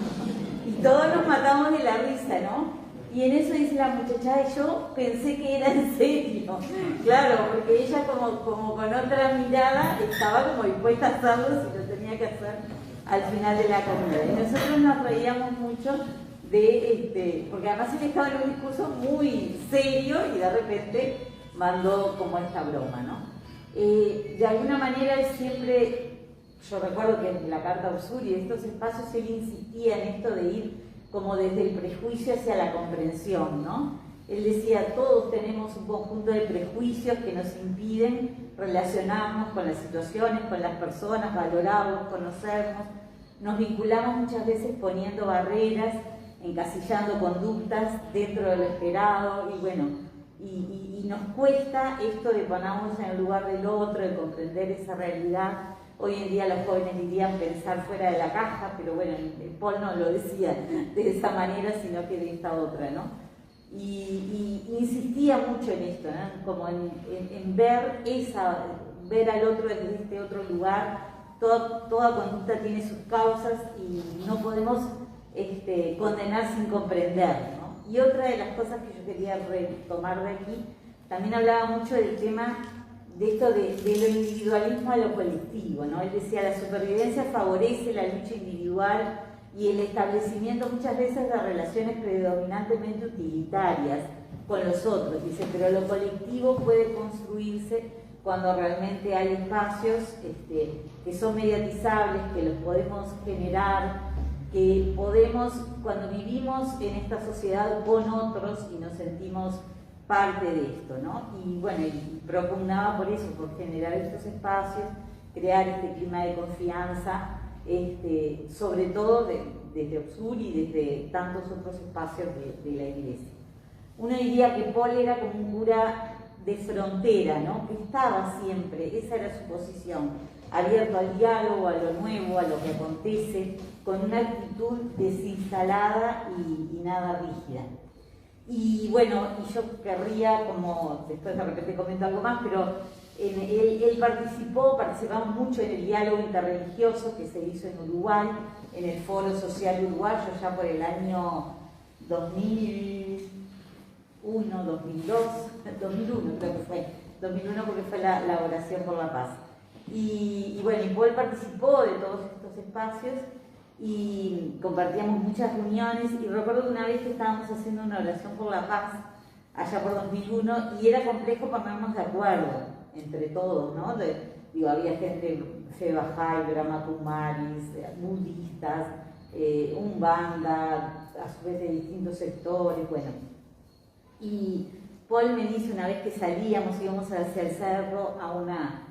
Y todos nos matamos de la risa, ¿no? Y en eso dice la muchacha, y yo pensé que era en serio, claro, porque ella como con otra mirada estaba como dispuesta a hacerlo si lo tenía que hacer al final de la comida. Y nosotros nos reíamos mucho porque además él estaba en un discurso muy serio y de repente mandó como esta broma, ¿no? De alguna manera él siempre, yo recuerdo que en la carta Ursuri, de estos espacios, él insistía en esto de ir como desde el prejuicio hacia la comprensión, ¿no? Él decía, todos tenemos un conjunto de prejuicios que nos impiden relacionarnos con las situaciones, con las personas, valorarlos, conocernos. Nos vinculamos muchas veces poniendo barreras, encasillando conductas dentro de lo esperado, y bueno, y nos cuesta esto de ponernos en el lugar del otro, de comprender esa realidad. Hoy en día los jóvenes dirían pensar fuera de la caja, pero bueno, Paul no lo decía de esa manera, sino que de esta otra, ¿no? Y insistía mucho en esto, ¿no? Como en ver al otro desde este otro lugar. Toda conducta tiene sus causas y no podemos condenar sin comprender, ¿no? Y otra de las cosas que yo quería retomar de aquí, también hablaba mucho del tema de esto de lo individualismo a lo colectivo, ¿no? Él decía, la supervivencia favorece la lucha individual y el establecimiento muchas veces de relaciones predominantemente utilitarias con los otros, dice, pero lo colectivo puede construirse cuando realmente hay espacios que son mediatizables, que los podemos generar, que podemos, cuando vivimos en esta sociedad con otros y nos sentimos parte de esto, ¿no? Y bueno, y propugnaba por eso, por generar estos espacios, crear este clima de confianza, sobre todo desde Ursuri y desde tantos otros espacios de la Iglesia. Uno diría que Paul era como un cura de frontera, ¿no? Que estaba siempre, esa era su posición, abierto al diálogo, a lo nuevo, a lo que acontece, con una actitud desinstalada y nada rígida. Y bueno, y yo querría, como después de repente comento algo más, pero él participamos mucho en el diálogo interreligioso que se hizo en Uruguay, en el Foro Social Uruguayo, ya por el año 2001, 2002, 2001 creo que fue, 2001 porque fue la oración por la paz. Y bueno, y Paul participó de todos estos espacios y compartíamos muchas reuniones, y recuerdo que una vez que estábamos haciendo una oración por la paz allá por 2001 y era complejo ponernos de acuerdo entre todos, ¿no? Había gente, Fe Bajay, Brahma Kumaris, budistas, Umbanda, a su vez de distintos sectores, bueno. Y Paul me dice una vez que salíamos, íbamos hacia el cerro a una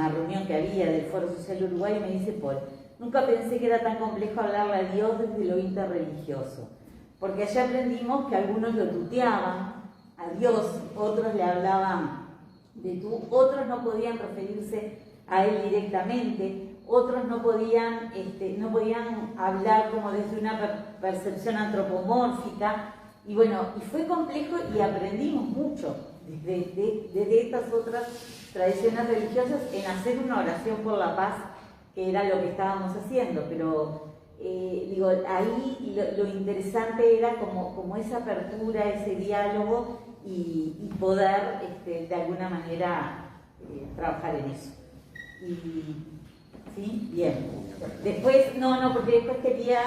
reunión que había del Foro Social Uruguay, y me dice Paul, nunca pensé que era tan complejo hablarle a Dios desde lo interreligioso, porque allá aprendimos que algunos lo tuteaban a Dios, otros le hablaban de tú, otros no podían referirse a Él directamente, otros no podían hablar como desde una percepción antropomórfica, y bueno, y fue complejo y aprendimos mucho desde estas otras tradiciones religiosas en hacer una oración por la paz, que era lo que estábamos haciendo, pero ahí lo interesante era como esa apertura, ese diálogo y poder de alguna manera trabajar en eso. ¿Sí? Bien. Después, porque después quería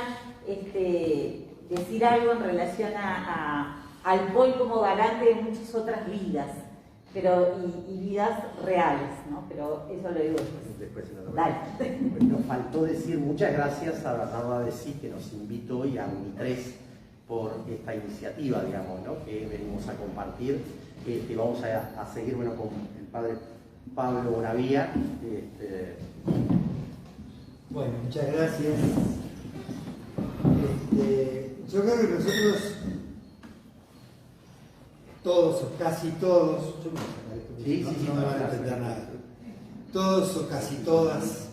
decir algo en relación al Paul como garante de muchas otras vidas, pero y vidas reales, ¿no? Pero eso lo digo después. Dale. Nos faltó decir muchas gracias a Bernardo Adesi, que nos invitó, y a Unitres por esta iniciativa, digamos, ¿no? Que venimos a compartir. Vamos a seguir, bueno, con el padre Pablo Bonavía. Bueno, muchas gracias. Yo creo que nosotros, todos o casi todos, yo me voy a sacar esto, Sí, no, sí, sí, no me van a entender nada, todos o casi todas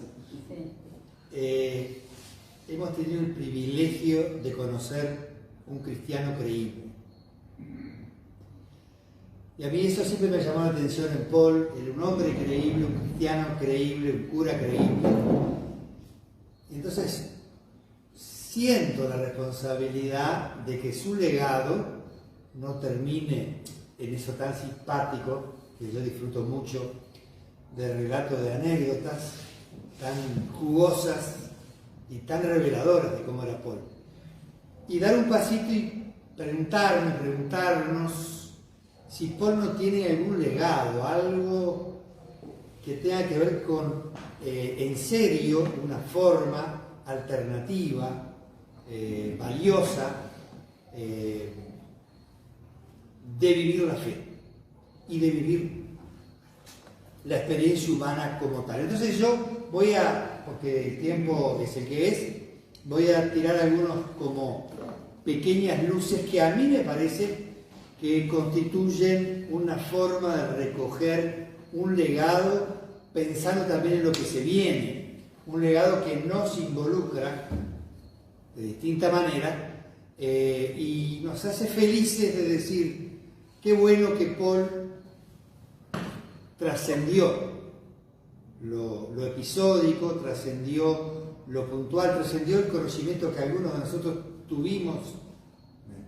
hemos tenido el privilegio de conocer un cristiano creíble. Y a mí eso siempre me llamó la atención en Paul, un hombre creíble, un cristiano creíble, un cura creíble. Y entonces siento la responsabilidad de que su legado no termine en eso tan simpático, que yo disfruto mucho, de relato de anécdotas tan jugosas y tan reveladoras de cómo era Paul. Y dar un pasito y preguntarnos si Paul no tiene algún legado, algo que tenga que ver con, en serio, una forma alternativa, valiosa, de vivir la fe y de vivir la experiencia humana como tal. Entonces yo voy a, porque el tiempo es el que es, voy a tirar algunos como pequeñas luces que a mí me parece que constituyen una forma de recoger un legado pensando también en lo que se viene, un legado que nos involucra de distinta manera y nos hace felices de decir qué bueno que Paul trascendió lo episódico, trascendió lo puntual, trascendió el conocimiento que algunos de nosotros tuvimos,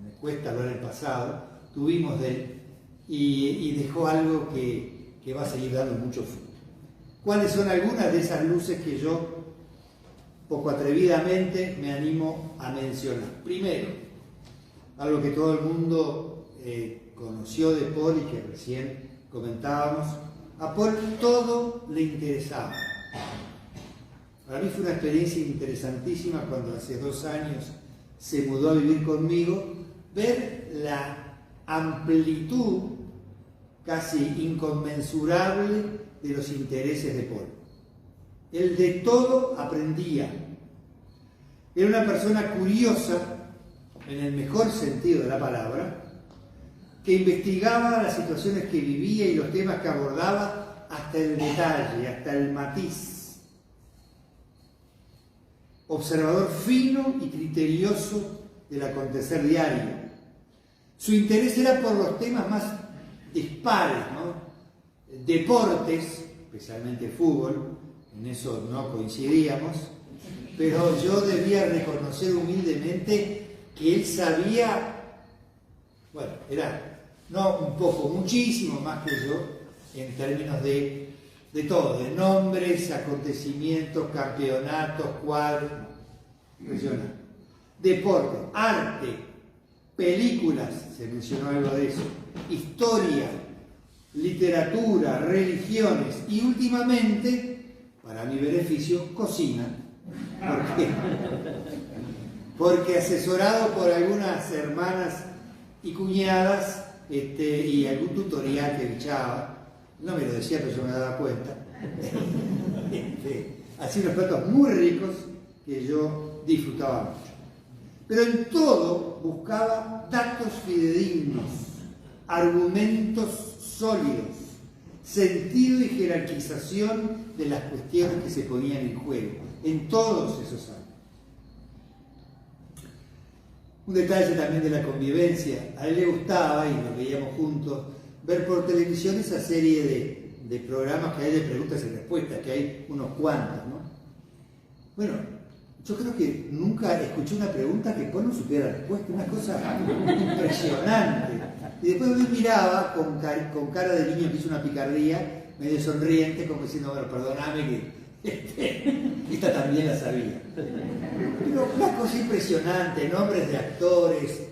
me cuesta hablar del pasado, tuvimos de él, y dejó algo que va a seguir dando mucho fruto. ¿Cuáles son algunas de esas luces que yo, poco atrevidamente, me animo a mencionar? Primero, algo que todo el mundo conoció de Paul y que recién comentábamos, a Paul todo le interesaba. Para mí fue una experiencia interesantísima cuando hace 2 años se mudó a vivir conmigo, ver la amplitud casi inconmensurable de los intereses de Paul. Él de todo aprendía. Era una persona curiosa, en el mejor sentido de la palabra, que investigaba las situaciones que vivía y los temas que abordaba hasta el detalle, hasta el matiz. Observador fino y criterioso del acontecer diario. Su interés era por los temas más dispares, ¿no? Deportes, especialmente fútbol, en eso no coincidíamos, pero yo debía reconocer humildemente que él sabía, bueno, era no un poco, muchísimo más que yo, en términos de todo, de nombres, acontecimientos, campeonatos, cuadros, impresionante. Deporte, arte, películas, se mencionó algo de eso, historia, literatura, religiones y últimamente, para mi beneficio, cocina. ¿Por qué? Porque asesorado por algunas hermanas y cuñadas y algún tutorial que echaba, no me lo decía pero yo me daba cuenta, hacía unos platos muy ricos que yo disfrutaba mucho. Pero en todo buscaba datos fidedignos, argumentos sólidos, sentido y jerarquización de las cuestiones que se ponían en juego, en todos esos años. Un detalle también de la convivencia, a él le gustaba, y lo veíamos juntos, ver por televisión esa serie de programas que hay de preguntas y respuestas, que hay unos cuantos, ¿no? Bueno, yo creo que nunca escuché una pregunta que Paul no supiera la respuesta, una cosa impresionante. Y después me miraba con cara de niño que hizo una picardía, medio sonriente, como diciendo, bueno, perdóname que esta también la sabía. Pero una cosa impresionante, nombres de actores,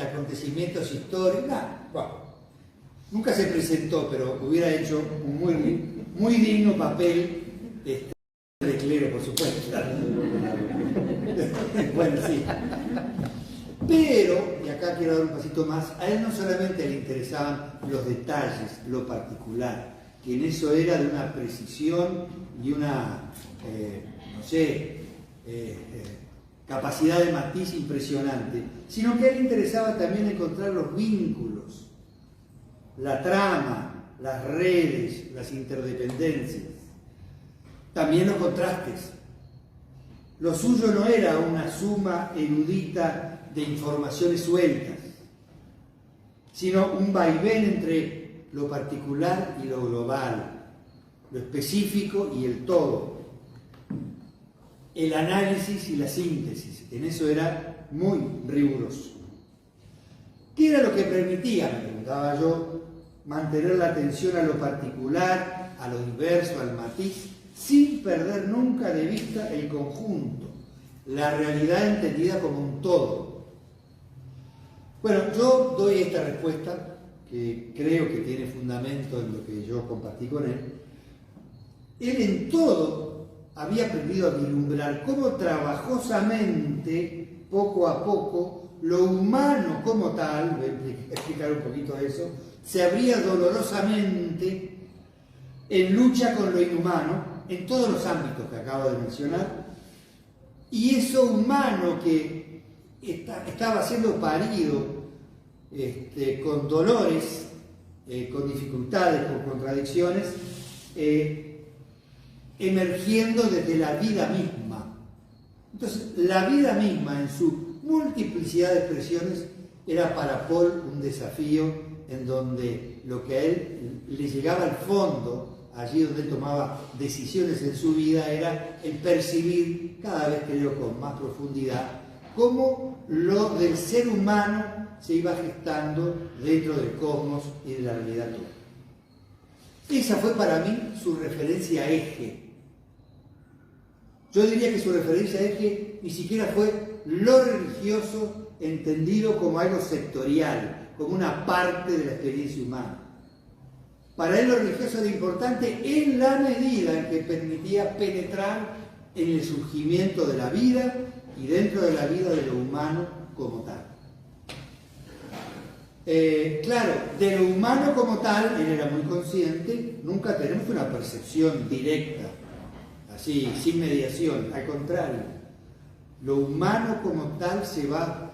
acontecimientos históricos, bueno, nunca se presentó, pero hubiera hecho un muy digno papel de clero, por supuesto. Bueno, sí. Pero, y acá quiero dar un pasito más, a él no solamente le interesaban los detalles, lo particular, que en eso era de una precisión y una, capacidad de matiz impresionante, sino que a él le interesaba también encontrar los vínculos, la trama, las redes, las interdependencias, también los contrastes. Lo suyo no era una suma erudita de informaciones sueltas, sino un vaivén entre lo particular y lo global, lo específico y el todo, el análisis y la síntesis. En eso era muy riguroso. ¿Qué era lo que permitía, me preguntaba yo, mantener la atención a lo particular, a lo diverso, al matiz, sin perder nunca de vista el conjunto, la realidad entendida como un todo? Bueno, yo doy esta respuesta, que creo que tiene fundamento en lo que yo compartí con él. Él en todo había aprendido a vislumbrar cómo trabajosamente, poco a poco, lo humano como tal, voy a explicar un poquito eso, se abría dolorosamente en lucha con lo inhumano, en todos los ámbitos que acabo de mencionar, y eso humano que estaba siendo parido con dolores, con dificultades, con contradicciones, emergiendo desde la vida misma. Entonces, la vida misma en su multiplicidad de expresiones era para Paul un desafío en donde lo que a él le llegaba al fondo, allí donde él tomaba decisiones en su vida, era el percibir, cada vez creo con más profundidad, cómo lo del ser humano se iba gestando dentro del cosmos y de la realidad toda. Esa fue para mí su referencia eje. Yo diría que su referencia eje ni siquiera fue lo religioso entendido como algo sectorial, como una parte de la experiencia humana. Para él lo religioso era importante en la medida en que permitía penetrar en el surgimiento de la vida y dentro de la vida de lo humano como tal. Claro, de lo humano como tal, él era muy consciente, nunca tenemos una percepción directa, así, sin mediación, al contrario. Lo humano como tal se va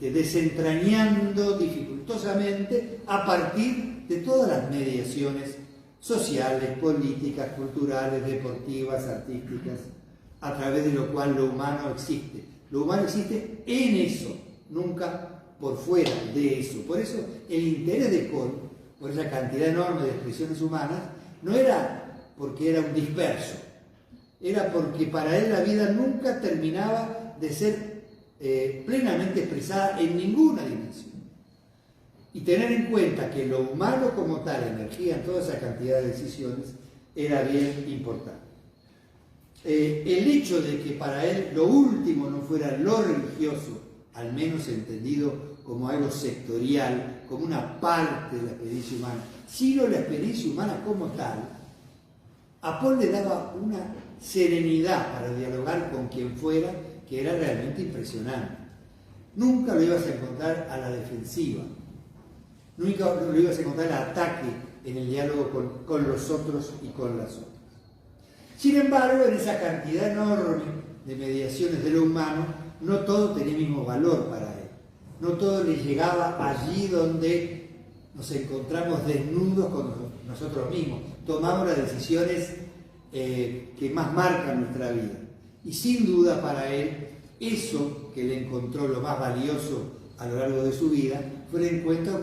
desentrañando dificultosamente a partir de todas las mediaciones sociales, políticas, culturales, deportivas, artísticas, a través de lo cual lo humano existe. Lo humano existe en eso, nunca por fuera de eso. Por eso el interés de Paul, por esa cantidad enorme de expresiones humanas, no era porque era un disperso, era porque para él la vida nunca terminaba de ser plenamente expresada en ninguna dimensión. Y tener en cuenta que lo humano como tal emergía en toda esa cantidad de decisiones era bien importante. El hecho de que para él lo último no fuera lo religioso, al menos entendido como algo sectorial, como una parte de la experiencia humana, sino la experiencia humana como tal, a Paul le daba una serenidad para dialogar con quien fuera que era realmente impresionante. Nunca lo ibas a encontrar a la defensiva, nunca lo ibas a encontrar al ataque en el diálogo con los otros y con las otras. Sin embargo, en esa cantidad enorme de mediaciones de lo humano, no todo tenía el mismo valor para él. No todo le llegaba allí donde nos encontramos desnudos con nosotros mismos. Tomamos las decisiones que más marcan nuestra vida. Y sin duda para él, eso que le encontró lo más valioso a lo largo de su vida fue el encuentro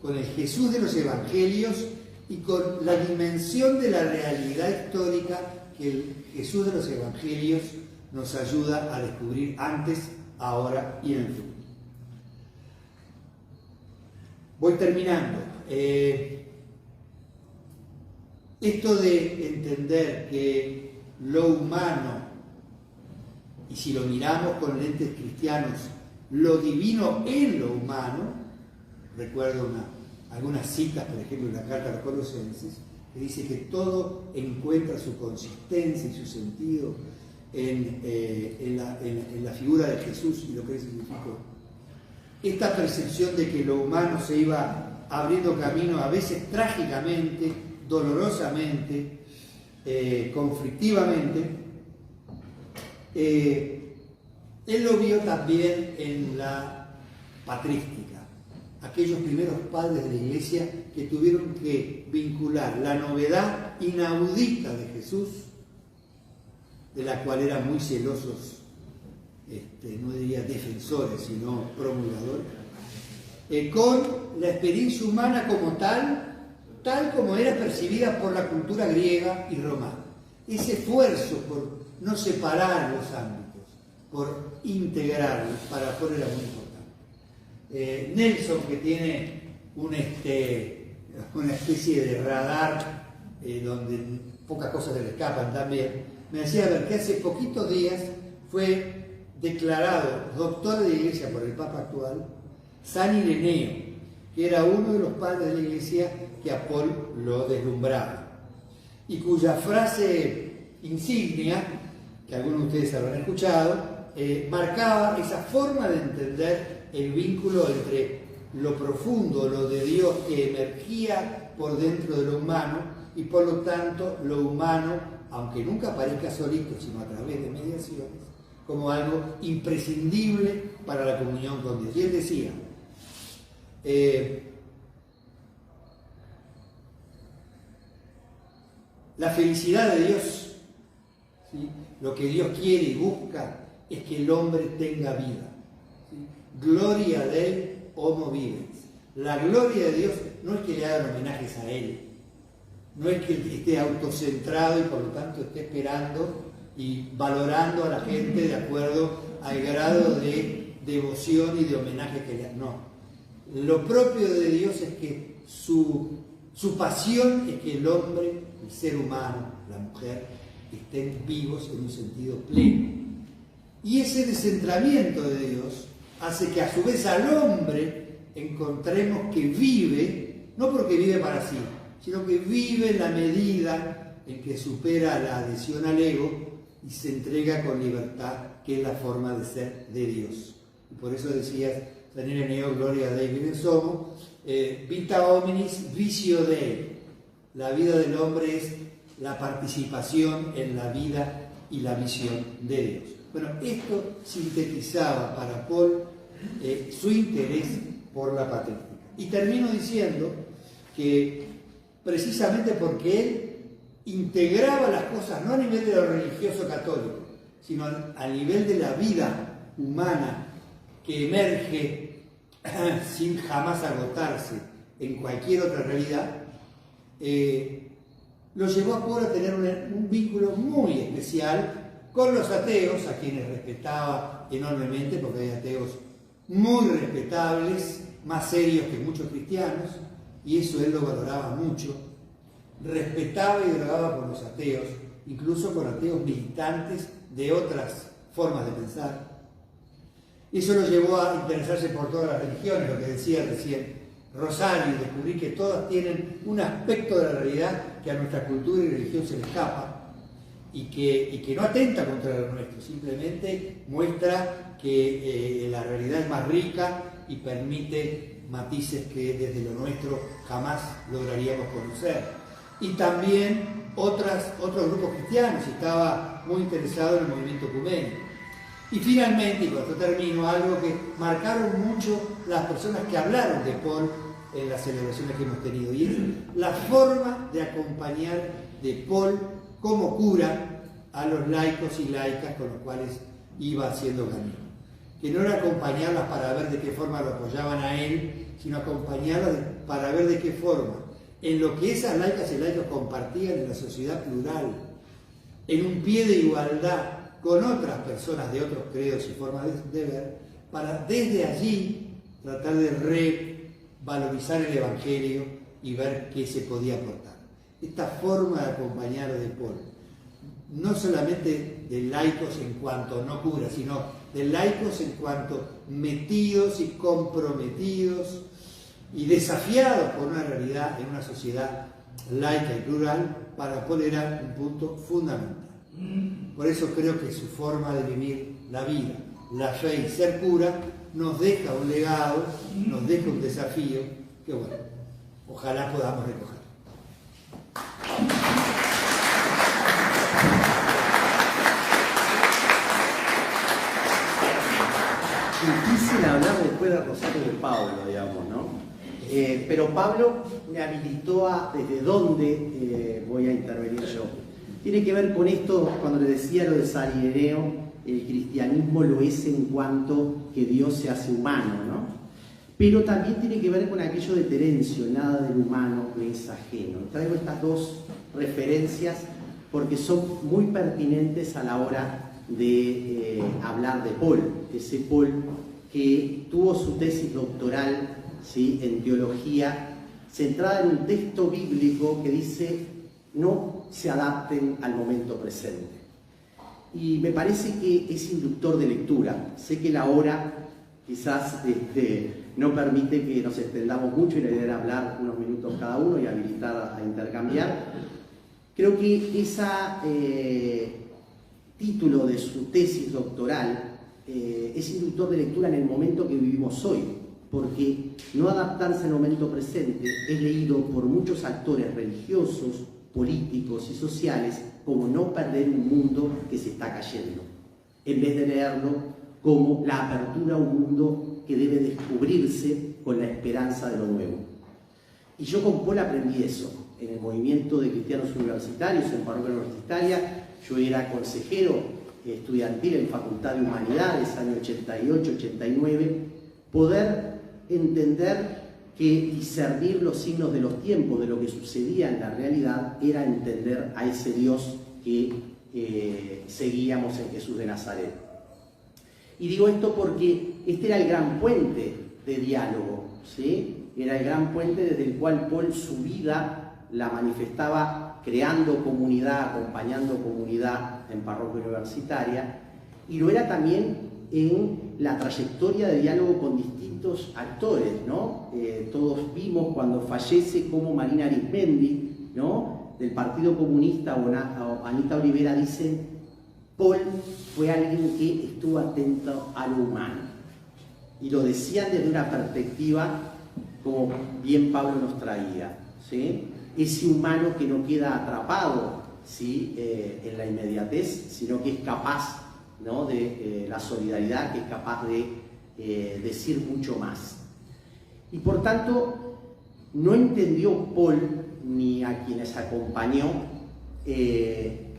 con el Jesús de los Evangelios y con la dimensión de la realidad histórica que el Jesús de los Evangelios nos ayuda a descubrir antes, ahora y en el futuro. Voy terminando. Esto de entender que lo humano, y si lo miramos con lentes cristianos, lo divino en lo humano, recuerdo algunas citas, por ejemplo, en la carta a los Colosenses, que dice que todo encuentra su consistencia y su sentido en la figura de Jesús y lo que él significó. Esta percepción de que lo humano se iba abriendo camino, a veces trágicamente, dolorosamente, conflictivamente, él lo vio también en la patrística, aquellos primeros padres de la Iglesia que tuvieron que vincular la novedad inaudita de Jesús, de la cual eran muy celosos, no diría defensores, sino promulgadores, con la experiencia humana como tal como era percibida por la cultura griega y romana. Ese esfuerzo por no separar los ámbitos, por integrarlos para Paul era muy importante. Nelson, que tiene una especie de radar donde pocas cosas se le escapan también, me hacía ver que hace poquitos días fue declarado doctor de la Iglesia por el Papa actual San Ireneo, que era uno de los padres de la Iglesia que a Paul lo deslumbraba y cuya frase insignia, que algunos de ustedes habrán escuchado, marcaba esa forma de entender el vínculo entre lo profundo, lo de Dios que emergía por dentro de lo humano y por lo tanto lo humano, aunque nunca aparezca solito, sino a través de mediaciones, como algo imprescindible para la comunión con Dios. Y él decía, la felicidad de Dios, ¿sí?, lo que Dios quiere y busca es que el hombre tenga vida. ¿Sí? Gloria a Dei homo vivens. La gloria de Dios no es que le hagan homenajes a Él, no es que esté autocentrado y por lo tanto esté esperando y valorando a la gente de acuerdo al grado de devoción y de homenaje que le dan. No. Lo propio de Dios es que su pasión es que el hombre, el ser humano, la mujer, estén vivos en un sentido pleno. Y ese descentramiento de Dios hace que a su vez al hombre encontremos que vive, no porque vive para sí, sino que vive en la medida en que supera la adhesión al ego y se entrega con libertad, que es la forma de ser de Dios. Y por eso decías, San Ireneo, Gloria Dei vivens homo, vita hominis vicio Dei. La vida del hombre es la participación en la vida y la visión de Dios. Bueno, esto sintetizaba para Paul su interés por la patrística. Y termino diciendo que precisamente porque él integraba las cosas no a nivel de lo religioso católico, sino a nivel de la vida humana que emerge sin jamás agotarse en cualquier otra realidad, lo llevó a Paul a tener un vínculo muy especial con los ateos, a quienes respetaba enormemente, porque hay ateos muy respetables, más serios que muchos cristianos, y eso él lo valoraba mucho. Respetaba y dialogaba con los ateos, incluso con ateos militantes de otras formas de pensar. Eso lo llevó a interesarse por todas las religiones, lo que decía recién Rosario, y descubrí que todas tienen un aspecto de la realidad que a nuestra cultura y religión se le escapa y que no atenta contra lo nuestro, simplemente muestra que la realidad es más rica y permite matices que desde lo nuestro jamás lograríamos conocer. Y también otros grupos cristianos, estaba muy interesado en el movimiento ecuménico. Y finalmente, y con esto termino, algo que marcaron mucho las personas que hablaron de Paul en las celebraciones que hemos tenido, y es la forma de acompañar de Paul como cura a los laicos y laicas con los cuales iba haciendo camino. Que no era acompañarlas para ver de qué forma lo apoyaban a él, sino acompañarlas para ver de qué forma, en lo que esas laicas y laicos compartían en la sociedad plural, en un pie de igualdad con otras personas de otros credos y formas de ver, para desde allí tratar de revalorizar el Evangelio y ver qué se podía aportar. Esta forma de acompañar de Paul, no solamente de laicos en cuanto no curas, sino de laicos en cuanto metidos y comprometidos y desafiados por una realidad en una sociedad laica y plural, para Paul era un punto fundamental. Por eso creo que su forma de vivir la vida, la fe y ser cura nos deja un legado, nos deja un desafío que, bueno, ojalá podamos recoger. difícil hablar después de Rosario de Pablo, digamos, ¿no? Pero Pablo me habilitó a desde dónde voy a intervenir yo. Tiene que ver con esto, cuando le decía lo de San Ireneo, el cristianismo lo es en cuanto que Dios se hace humano, ¿no? Pero también tiene que ver con aquello de Terencio, nada del humano me es ajeno. Traigo estas dos referencias porque son muy pertinentes a la hora de hablar de Paul, ese Paul que tuvo su tesis doctoral, ¿sí?, en teología, centrada en un texto bíblico que dice no se adapten al momento presente. Y me parece que es inductor de lectura. Sé que la hora quizás no permite que nos extendamos mucho y la idea era hablar unos minutos cada uno y habilitar a intercambiar. Creo que ese título de su tesis doctoral es inductor de lectura en el momento que vivimos hoy, porque no adaptarse al momento presente es leído por muchos actores religiosos, políticos y sociales como no perder un mundo que se está cayendo, en vez de leerlo como la apertura a un mundo que debe descubrirse con la esperanza de lo nuevo. Y yo con Paul aprendí eso, en el movimiento de cristianos universitarios, en Parroquia Universitaria. Yo era consejero estudiantil en Facultad de Humanidades, año 88-89, poder entender que discernir los signos de los tiempos, de lo que sucedía en la realidad, era entender a ese Dios que seguíamos en Jesús de Nazaret. Y digo esto porque este era el gran puente de diálogo, ¿sí? Era el gran puente desde el cual Paul su vida la manifestaba creando comunidad, acompañando comunidad en Parroquia Universitaria, y lo era también en la trayectoria de diálogo con distintos actores, ¿no? Todos vimos cuando fallece como Marina Arizmendi, ¿no?, del Partido Comunista, o Anita Olivera, dicen: Paul fue alguien que estuvo atento a lo humano. Y lo decían desde una perspectiva, como bien Pablo nos traía, ¿sí?, ese humano que no queda atrapado, ¿sí?, en la inmediatez, sino que es capaz, ¿no?, de la solidaridad, que es capaz de decir mucho más. Y por tanto, no entendió Paul, ni a quienes acompañó,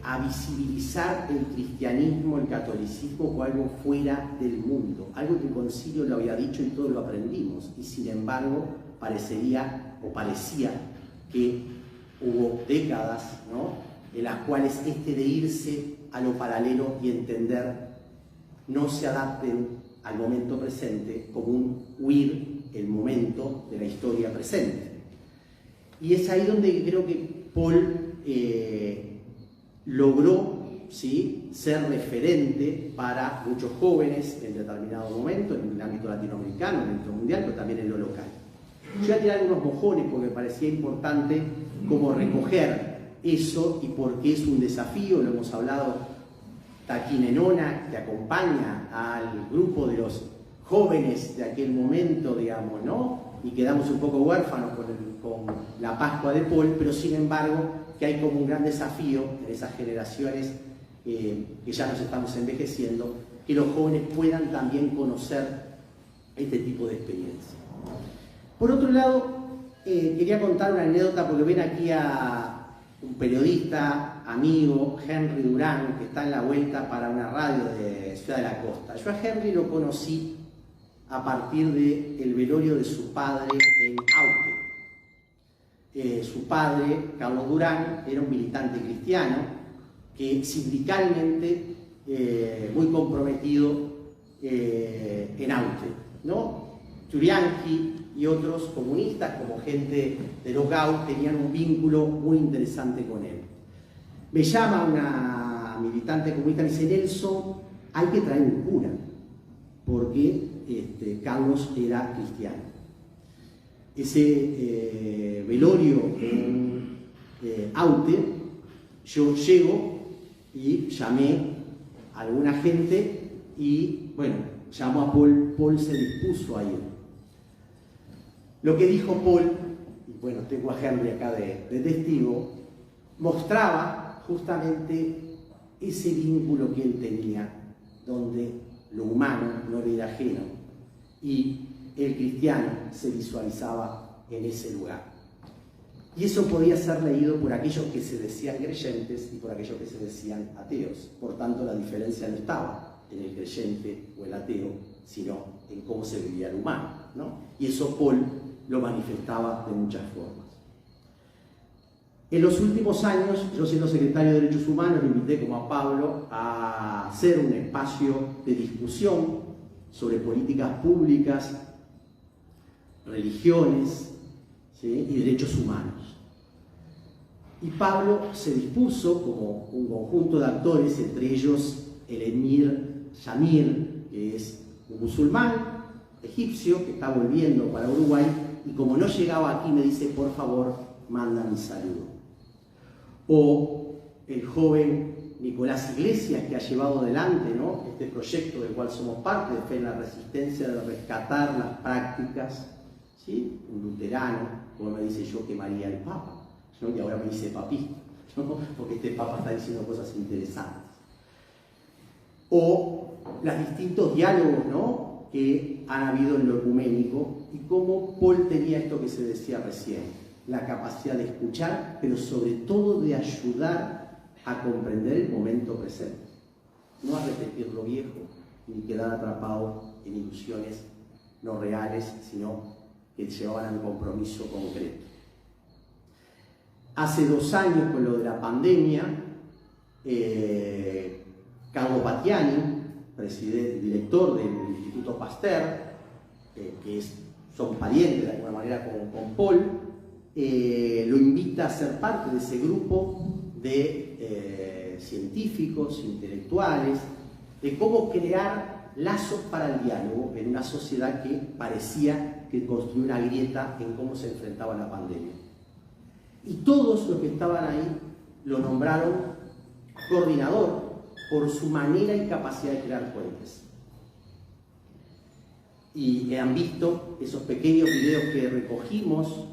a visibilizar el cristianismo, el catolicismo como algo fuera del mundo, algo que el concilio lo había dicho y todos lo aprendimos, y sin embargo parecía que hubo décadas, ¿no?, en las cuales de irse a lo paralelo y entender no se adapten al momento presente como un huir el momento de la historia presente. Y es ahí donde creo que Paul logró, ¿sí?, ser referente para muchos jóvenes en determinado momento, en el ámbito latinoamericano, en el ámbito mundial, pero también en lo local. Yo voy a tirar algunos mojones porque me parecía importante como recoger eso y porque es un desafío, lo hemos hablado. Taquín Enona, que acompaña al grupo de los jóvenes de aquel momento, digamos, ¿no?, y quedamos un poco huérfanos con la Pascua de Paul, pero sin embargo que hay como un gran desafío en esas generaciones que ya nos estamos envejeciendo, que los jóvenes puedan también conocer este tipo de experiencia. Por otro lado, quería contar una anécdota, porque ven aquí a un periodista, amigo, Henry Durán, que está en la vuelta para una radio de Ciudad de la Costa. Yo a Henry lo conocí a partir del velorio de su padre en Aute. Su padre, Carlos Durán, era un militante cristiano que sindicalmente muy comprometido en Aute, ¿no? Churianqui y otros comunistas, como gente de los GAU, tenían un vínculo muy interesante con él. Me llama una militante comunista y me dice: Nelson, hay que traer un cura, porque Carlos era cristiano. Ese velorio en Aute, yo llego y llamé a alguna gente y, bueno, llamó a Paul. Paul se dispuso a ir. Lo que dijo Paul, y bueno, tengo a Henry acá de testigo, mostraba justamente ese vínculo que él tenía, donde lo humano no le era ajeno, y el cristiano se visualizaba en ese lugar. Y eso podía ser leído por aquellos que se decían creyentes y por aquellos que se decían ateos. Por tanto, la diferencia no estaba en el creyente o el ateo, sino en cómo se vivía el humano, ¿no? Y eso Paul lo manifestaba de muchas formas. En los últimos años, yo siendo secretario de Derechos Humanos, lo invité como a Pablo a hacer un espacio de discusión sobre políticas públicas, religiones, ¿sí?, y derechos humanos. Y Pablo se dispuso, como un conjunto de actores, entre ellos el emir Yamir, que es un musulmán egipcio que está volviendo para Uruguay, y como no llegaba aquí me dice, por favor, manda mi saludo. O el joven Nicolás Iglesias, que ha llevado adelante, ¿no?, este proyecto del cual somos parte, de Fe en la Resistencia, de rescatar las prácticas, ¿sí?, un luterano, como me dice, yo quemaría al Papa, ¿no?, y ahora me dice papista, ¿no?, porque este Papa está diciendo cosas interesantes. O los distintos diálogos, ¿no?, que han habido en lo ecuménico, y cómo Paul tenía esto que se decía recién, la capacidad de escuchar, pero sobre todo de ayudar a comprender el momento presente, no a repetir lo viejo, ni quedar atrapado en ilusiones no reales, sino que llevaban a un compromiso concreto. Hace 2 años, con lo de la pandemia, Carlo Battiani, director del Instituto Pasteur, que son parientes de alguna manera con Paul, lo invita a ser parte de ese grupo de científicos, intelectuales, de cómo crear lazos para el diálogo en una sociedad que parecía que construía una grieta en cómo se enfrentaba la pandemia. Y todos los que estaban ahí lo nombraron coordinador por su manera y capacidad de crear puentes. Y han visto esos pequeños videos que recogimos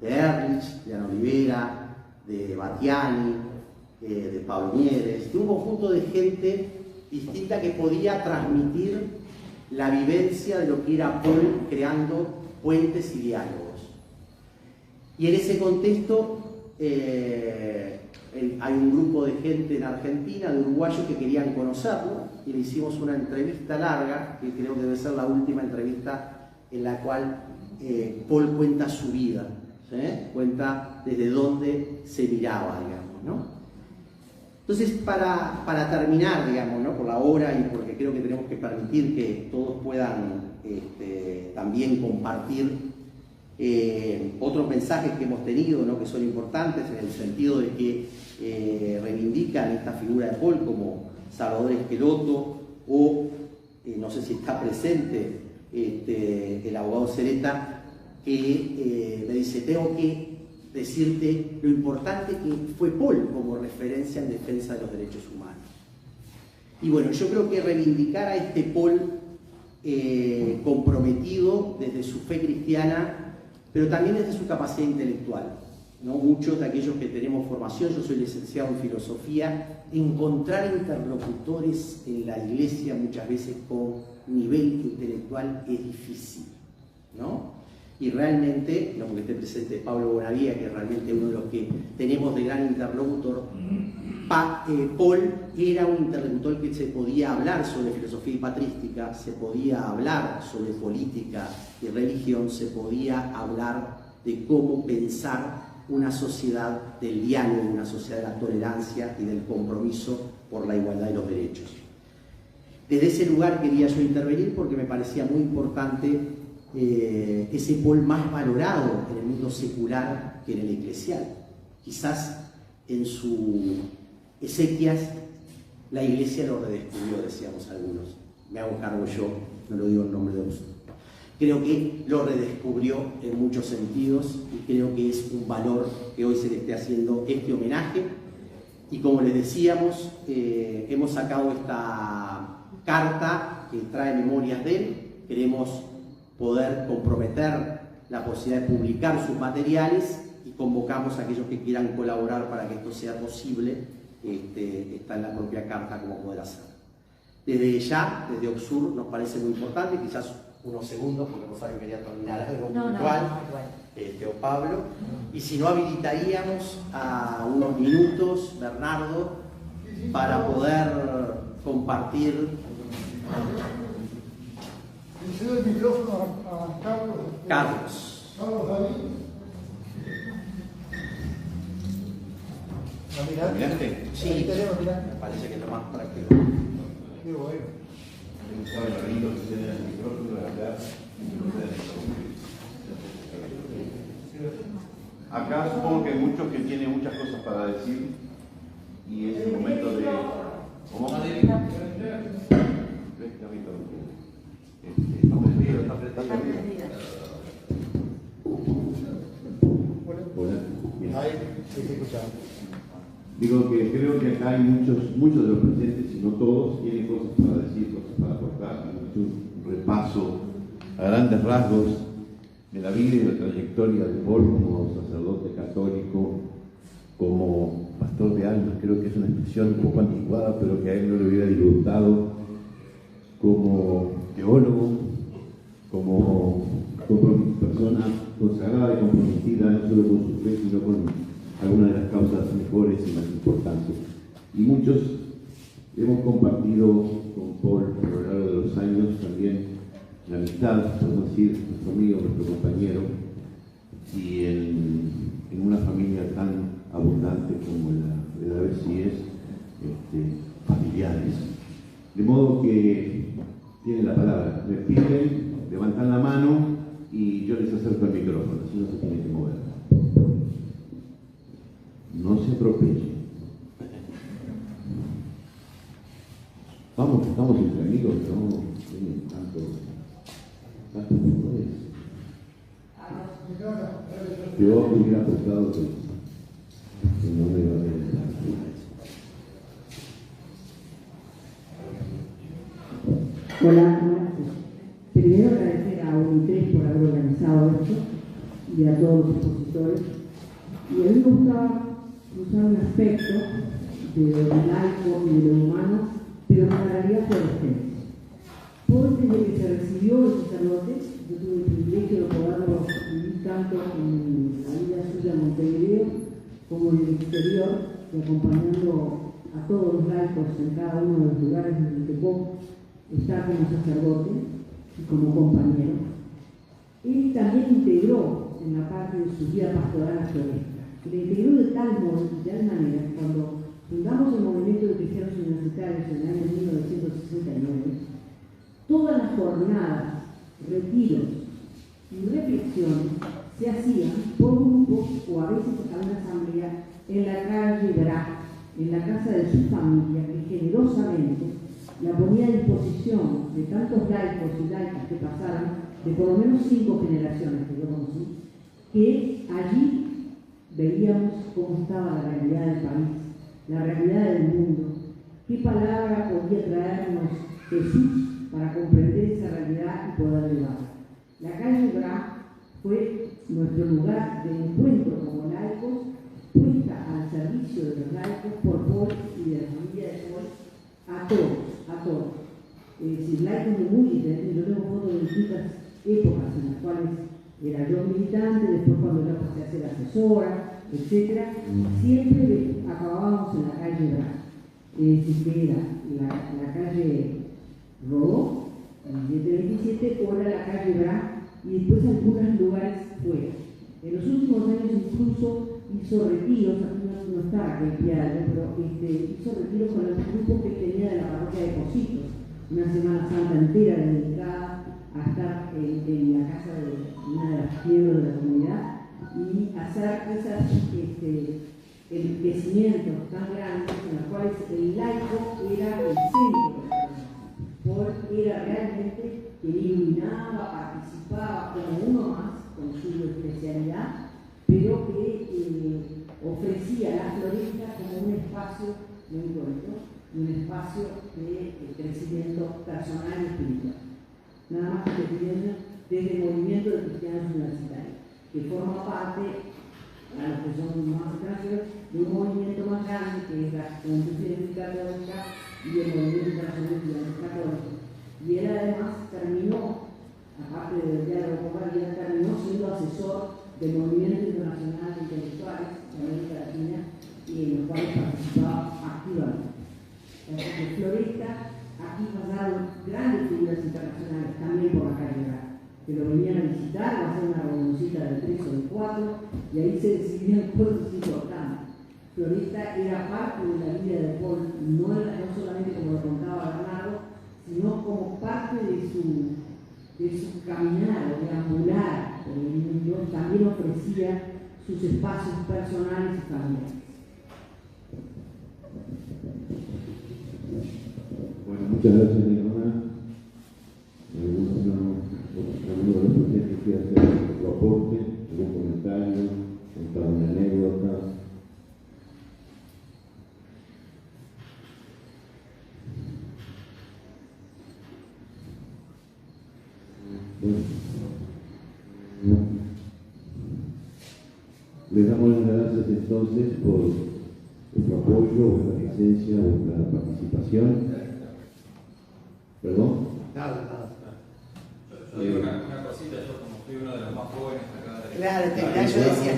de Ehrlich, de Ana Olivera, de Battiani, de Pablo Mieres, de un conjunto de gente distinta que podía transmitir la vivencia de lo que era Paul creando puentes y diálogos. Y en ese contexto hay un grupo de gente en Argentina, de uruguayos, que querían conocerlo, y le hicimos una entrevista larga, que creo que debe ser la última entrevista en la cual Paul cuenta su vida, ¿sí?, cuenta desde dónde se miraba, digamos, ¿no? Entonces, para terminar, digamos, ¿no?, por la hora, y porque creo que tenemos que permitir que todos puedan también compartir otros mensajes que hemos tenido, ¿no?, que son importantes en el sentido de que reivindican esta figura de Paul como Salvador Esqueloto, o no sé si está presente el abogado Cereta, que me dice, tengo que decirte lo importante que fue Paul como referencia en defensa de los derechos humanos. Y bueno, yo creo que reivindicar a este Paul comprometido desde su fe cristiana, pero también desde su capacidad intelectual, ¿no? Muchos de aquellos que tenemos formación, yo soy licenciado en filosofía, encontrar interlocutores en la iglesia muchas veces con nivel intelectual es difícil, ¿no? Y realmente, no porque esté presente Pablo Bonavía, que es realmente uno de los que tenemos de gran interlocutor, Paul era un interlocutor que se podía hablar sobre filosofía y patrística, se podía hablar sobre política y religión, se podía hablar de cómo pensar una sociedad del diálogo, una sociedad de la tolerancia y del compromiso por la igualdad de los derechos. Desde ese lugar quería yo intervenir porque me parecía muy importante ese Paul más valorado en el mundo secular que en el eclesial. Quizás en su exequias la iglesia lo redescubrió, decíamos algunos. Me hago cargo yo, no lo digo en nombre de vosotros. Creo que lo redescubrió en muchos sentidos y creo que es un valor que hoy se le esté haciendo este homenaje. Y como les decíamos, hemos sacado esta carta que trae memorias de él. Queremos poder comprometer la posibilidad de publicar sus materiales y convocamos a aquellos que quieran colaborar para que esto sea posible. Está en la propia carta cómo poder hacer. Desde ya, desde OBSUR, nos parece muy importante, quizás unos segundos, porque Rosario quería terminar algo No, puntual, igual. o Pablo, y si no habilitaríamos a unos minutos, Bernardo, para poder compartir. Le cedo el micrófono a Carlos. Carlos. Carlos David. ¿No mirá? ¿Miraste? Sí, Ahí tenemos, mirá. me parece que es lo más práctico. Qué bueno. Acá supongo que hay muchos que tienen muchas cosas para decir y es el momento de... ¿Cómo? Hola. Bien. Ahí, sí, se escuchaba. Digo que creo que acá hay muchos de los presentes, si no todos, tienen cosas para decir, cosas para aportar. Han hecho un repaso a grandes rasgos de la vida y la trayectoria de Paul como sacerdote católico, como pastor de almas. Creo que es una expresión un poco anticuada, pero que a él no le hubiera disgustado, como teólogo, como persona consagrada y comprometida no solo con su fe, sino con algunas de las causas mejores y más importantes. Y muchos hemos compartido con Paul a lo largo de los años también la amistad, podemos decir, nuestro amigo, nuestro compañero, y en una familia tan abundante como la de Bessie es, familiares. De modo que tienen la palabra, me piden, levantan la mano y yo les acerco el micrófono, así no se tienen que mover. No se atropellen. Vamos, estamos entre amigos, no tienen tanto poderes. Yo hubiera apostado que no me iba a ver. Hola, primero agradecer a UNITRES por haber organizado esto y a todos los expositores. Y a mí me gustaba usar un aspecto de lo laico y de lo humano, pero en realidad por extenso. Porque desde que se recibió el sacerdote, yo tuve el privilegio de poderlo vivir tanto en la vida suya en Montevideo como en el exterior, y acompañando a todos los laicos en cada uno de los lugares en los que puedo estar como sacerdote y como compañero. Él también integró en la parte de su vida pastoral a Floresta. Le integró de tal manera que cuando fundamos el movimiento de cristianos universitarios en el año 1969, todas las jornadas, retiros y reflexiones se hacían por grupos o a veces a una asamblea en la calle Bra, en la casa de su familia, que generosamente la ponía a disposición de tantos laicos y laicas que pasaron, de por lo menos 5 generaciones que yo conocí, que allí veíamos cómo estaba la realidad del país, la realidad del mundo, qué palabra podía traernos Jesús para comprender esa realidad y poder llevarla. La calle Bra fue nuestro lugar de encuentro como laicos, puesta al servicio de los laicos por Paul y de la familia de Paul, a todos. Es decir, laicos de muy diferentes. Yo tengo fotos de distintas épocas en las cuales era yo militante, después cuando ya pasé a ser asesora, etc. Siempre acabábamos en la calle Bra. Es decir, que era la calle Rodó, el 727, o era la calle Bra, y después algunos lugares fuera. En los últimos años incluso hizo retiros, aquí no está aquel piano, pero hizo retiros con los grupos que tenía de la parroquia de Positos, una Semana Santa entera dedicada a estar en la casa de una de las piedras de la comunidad y hacer esas enriquecimientos tan grandes en los cuales el laico era el centro de la comunidad. Era realmente que iluminaba, participaba como uno más con su especialidad, pero que ofrecía la Floresta como un espacio de encuentro, un espacio de crecimiento personal y espiritual. Nada más que pidiendo desde el movimiento de cristianos universitarios, que forma parte, a los que son más extranjeros, de un movimiento más grande que es la Juventud Católica y el movimiento internacional de estudiantes católicos. Y él además terminó parte del diálogo con María, terminó siendo asesor del Movimiento Internacional de Intelectuales de América Latina y en los cuales participaba activamente. Así que Floresta, aquí pasaron grandes figuras internacionales también por la carrera, que lo venían a visitar, a hacer una reunioncita de 3 o de 4, y ahí se decidían cosas importantes. Floresta era parte de la vida de Paul, no solamente como lo contaba Bernardo, sino como parte de su caminar o deambular por el mundo, también ofrecía sus espacios personales y familiares. Bueno, muchas gracias, Leonora. ¿Alguno de los presentes quiere hacer otro aporte, algún comentario, contar una anécdota? Bueno. Les damos las gracias entonces por vuestro apoyo, vuestra presencia, vuestra participación. ¿Perdón? Nada. Yo digo una cosita, yo como fui uno de los más jóvenes acá de... Claro, yo decía,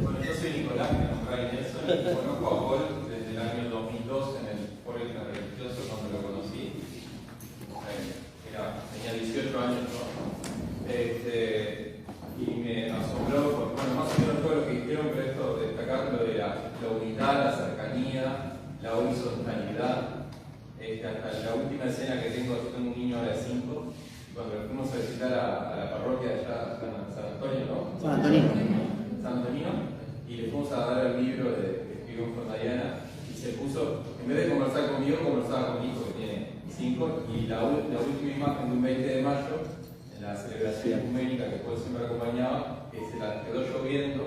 bueno, yo soy Nicolás, que nombré Inés, y conozco a Paul desde el año 2002 en el foro religioso cuando lo conocí. Tenía 18 años, ¿no? Y me asombró, porque, bueno, más o menos todo lo que dijeron, pero esto, destacar lo de la unidad, la cercanía, la horizontalidad. Hasta la última escena que tengo, yo tengo un niño ahora de 5, cuando lo fuimos a visitar a la parroquia de allá, San Antonio, ¿no? San Antonino. San Antonio, y le fuimos a dar el libro que escribimos con Diana, y se puso, en vez de conversar conmigo, conversaba con mi hijo que tiene 5, y la última imagen de un 20 de mayo, en la celebración ecuménica que Paul siempre acompañaba, que se la quedó lloviendo,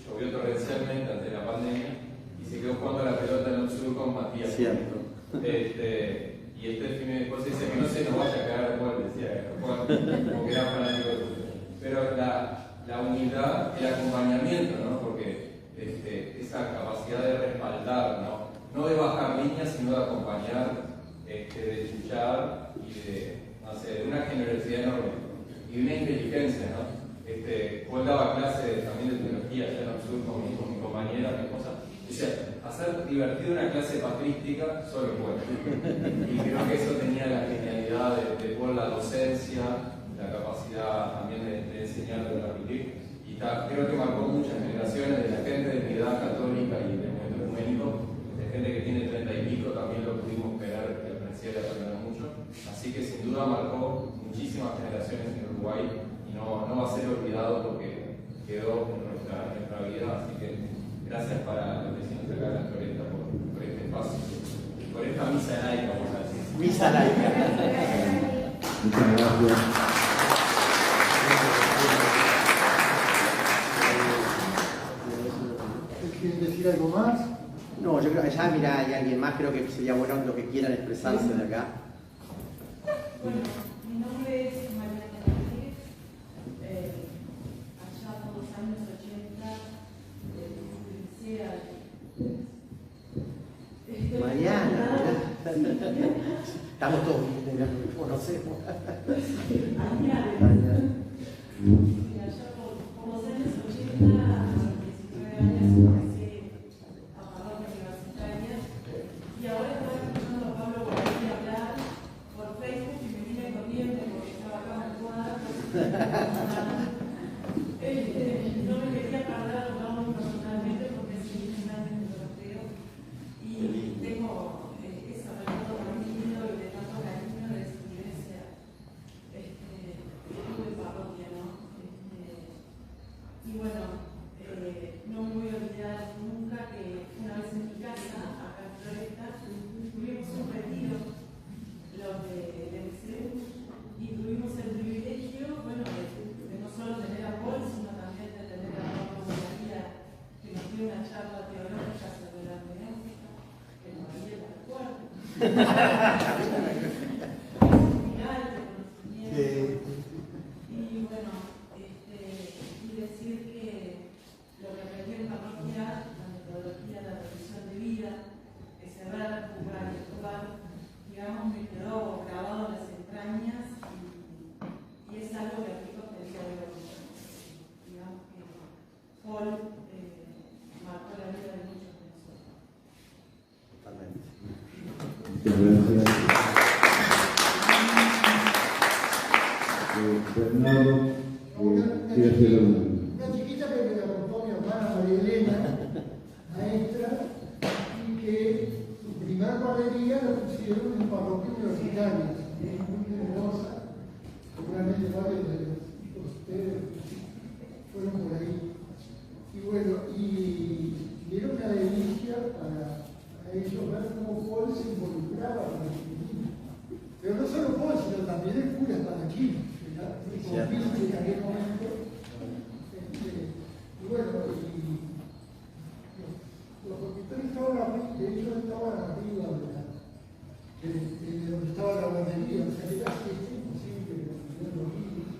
llovió torrencialmente ante la pandemia, y se quedó jugando a la pelota en el sur con Matías. Cierto. Y después dice que no se nos vaya a quedar de Paul, decía, como que era fanático de fútbol. Pero la unidad, el acompañamiento, ¿no? Porque esa capacidad de respaldar, no de bajar líneas, sino de acompañar, de luchar y de una generosidad enorme y de una inteligencia, ¿no? Paul daba clase también de teología allá en el sur con mi compañera, mi esposa. Decía, hacer divertido una clase patrística solo Paul. Y creo que eso tenía la genialidad de Paul, la docencia, la capacidad también de enseñar, de transmitir. Y creo que marcó muchas generaciones de la gente de mi edad católica y del movimiento ecuménico, de gente que tiene 30 y pico, también lo pudimos ver, que apreciar y aprender mucho. Así que sin duda marcó muchísimas generaciones en Uruguay y no va a ser olvidado porque quedó en nuestra vida. Así que gracias para los vecinos acá de la Floresta por este espacio, por esta misa laica, vamos a decir. Misa laica. Muchas gracias. ¿Quieren decir algo más? No, yo creo que ya, mira, hay alguien más, creo que sería bueno lo que quieran expresarse de acá. Bueno, mi nombre es Mariana Rodríguez. Allá por los años 80, Mariana, estamos todos bien, ya nos conocemos. Mariana. Allá por los años 80, a los 19 años, empecé a parroquia universitaria y ahora estaba escuchando a Pablo Guarani hablar por Facebook y me vine corriendo porque estaba acá en el cuadro. No me quería perder, hablamos personalmente porque soy un año de sorteo y tengo ese recuerdo muy lindo y de tanto cariño de su iglesia. Estuve en parroquia, ¿no? Y bueno, no me voy a olvidar nunca que una vez en mi casa, acá en Floresta, tuvimos un retiro, los de MCU, y tuvimos el privilegio, bueno, de no solo tener a Paul, sino también de tener a Pablo María, que nos dio una charla teológica sobre la hermenéutica, que nos dio la cuarta. Final de conocimiento. Y bueno, y decir que lo que aprendí en parroquia, la metodología de la revisión de vida, es cerrar, jugar y actuar, digamos, me quedó grabado en la Paul marcó la vida de muchos de nosotros. Totalmente. Muchas gracias. Bernardo, quiero hacer una chiquita que me acompañó mi hermana María Elena, maestra, y que su primer guardería la pusieron en parroquia universitaria, muy generosa, seguramente varios de los hijos de ustedes fueron por ahí. Y bueno, y era una delicia para ellos ver cómo Paul se involucraba con los niños. Pero no solo Paul, sino también el cura Espadaquino, que era muy confiante en aquel momento. Y bueno, los hospitales estaban arriba, de hecho estaban arriba de donde estaba la guardería, o sea que era imposible que los niños.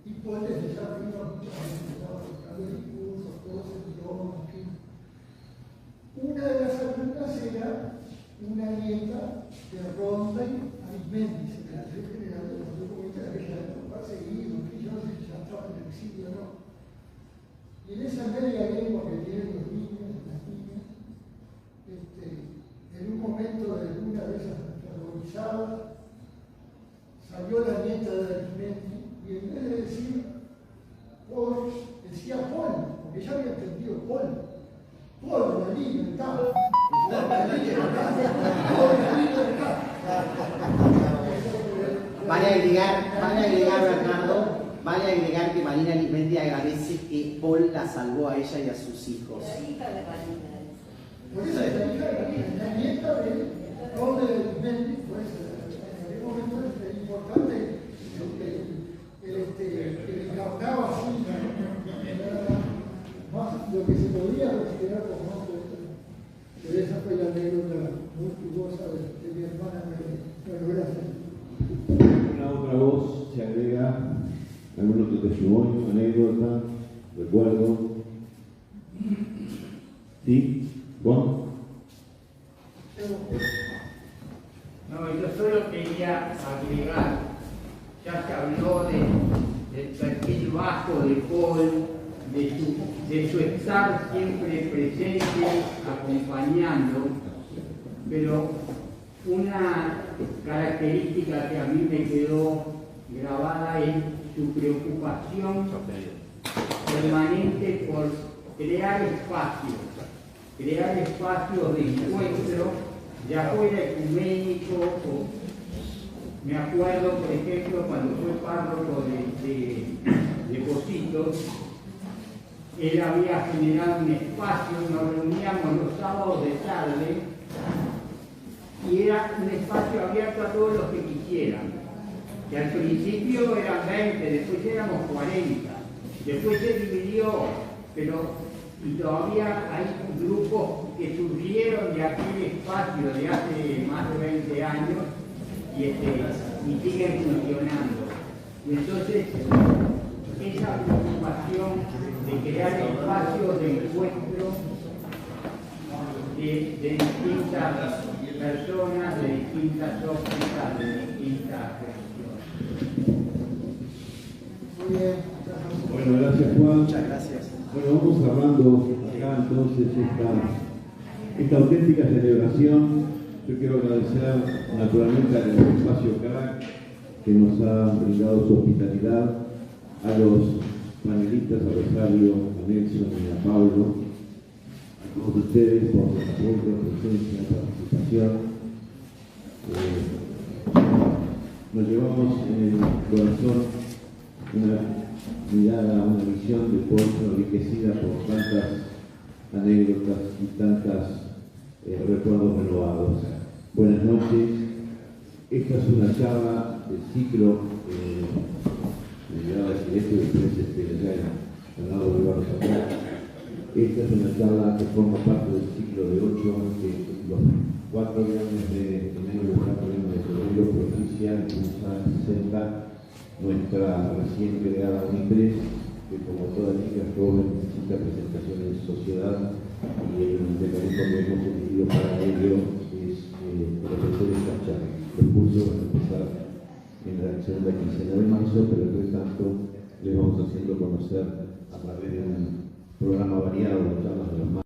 Y Paul desde ya arriba muchas veces estaba buscando discursos, cosas, idiomas, en fin. Una de las alumnas era una nieta de Ronda Arismendi, secretario general de los documentos que ya ha seguido, que yo no sé si ya estaba en el exilio o no. Y en esa media lengua que tienen los niños, las niñas, en un momento de alguna de esas aterrorizadas, salió la nieta de Arismendi y en vez de decir Paul, decía Paul, porque ya había entendido Paul, la libertad. Vale agregar, Bernardo, vale agregar que Marina Arismendi agradece que Paul la salvó a ella y a sus hijos. La hija de Marina. Por eso la nieta de Ronda Arismendi, pues en aquel momento es importante que encarnaba así más lo que se podía considerar como pero esa fue la anécdota muy jugosa de mi hermana María. Bueno, gracias. una otra voz se agrega, algún otro testimonio, anécdota, recuerdo. ¿Sí? ¿Juan? No, yo solo quería agregar, ya se habló del perfil bajo de Paul, de su estar siempre presente, acompañando, pero una característica que a mí me quedó grabada es su preocupación permanente por crear espacios de encuentro, ya fuera ecuménico, me acuerdo, por ejemplo, cuando fue párroco de Positos, él había generado un espacio, nos reuníamos los sábados de tarde, y era un espacio abierto a todos los que quisieran. Que al principio eran 20, después éramos 40, después se dividió, y todavía hay grupos que surgieron de aquel espacio de hace más de 20 años y siguen funcionando. Y entonces, esa preocupación de crear espacios de encuentro de distintas personas, de distintas ópticas, de distintas religiones. Muy bien. Bueno, gracias Juan. Muchas gracias. Bueno, vamos cerrando acá entonces esta auténtica celebración. Yo quiero agradecer naturalmente al espacio CRAC que nos ha brindado su hospitalidad, a los panelistas, a Rosario, a Nelson y a Pablo, a todos ustedes por su apoyo, presencia, participación. Nos llevamos en el corazón una mirada, una visión de Paul enriquecida por tantas anécdotas y tantos recuerdos renovados. Buenas noches. Esta es una charla del ciclo, me iba a decir esto y después ya he ganado de varios acá. Esta es una charla que forma parte del ciclo de 8, que los 4 viernes de enero y los 4 viernes de febrero propicia y presenta nuestra recién creada UNIPRES, que como toda chica joven necesita presentación en sociedad, y el mecanismo que hemos elegido para ello es ofrecer esta charla. Los cursos van a empezar en la segunda quincena de marzo, pero entre tanto les vamos haciendo conocer a través de un programa variado de charlas de los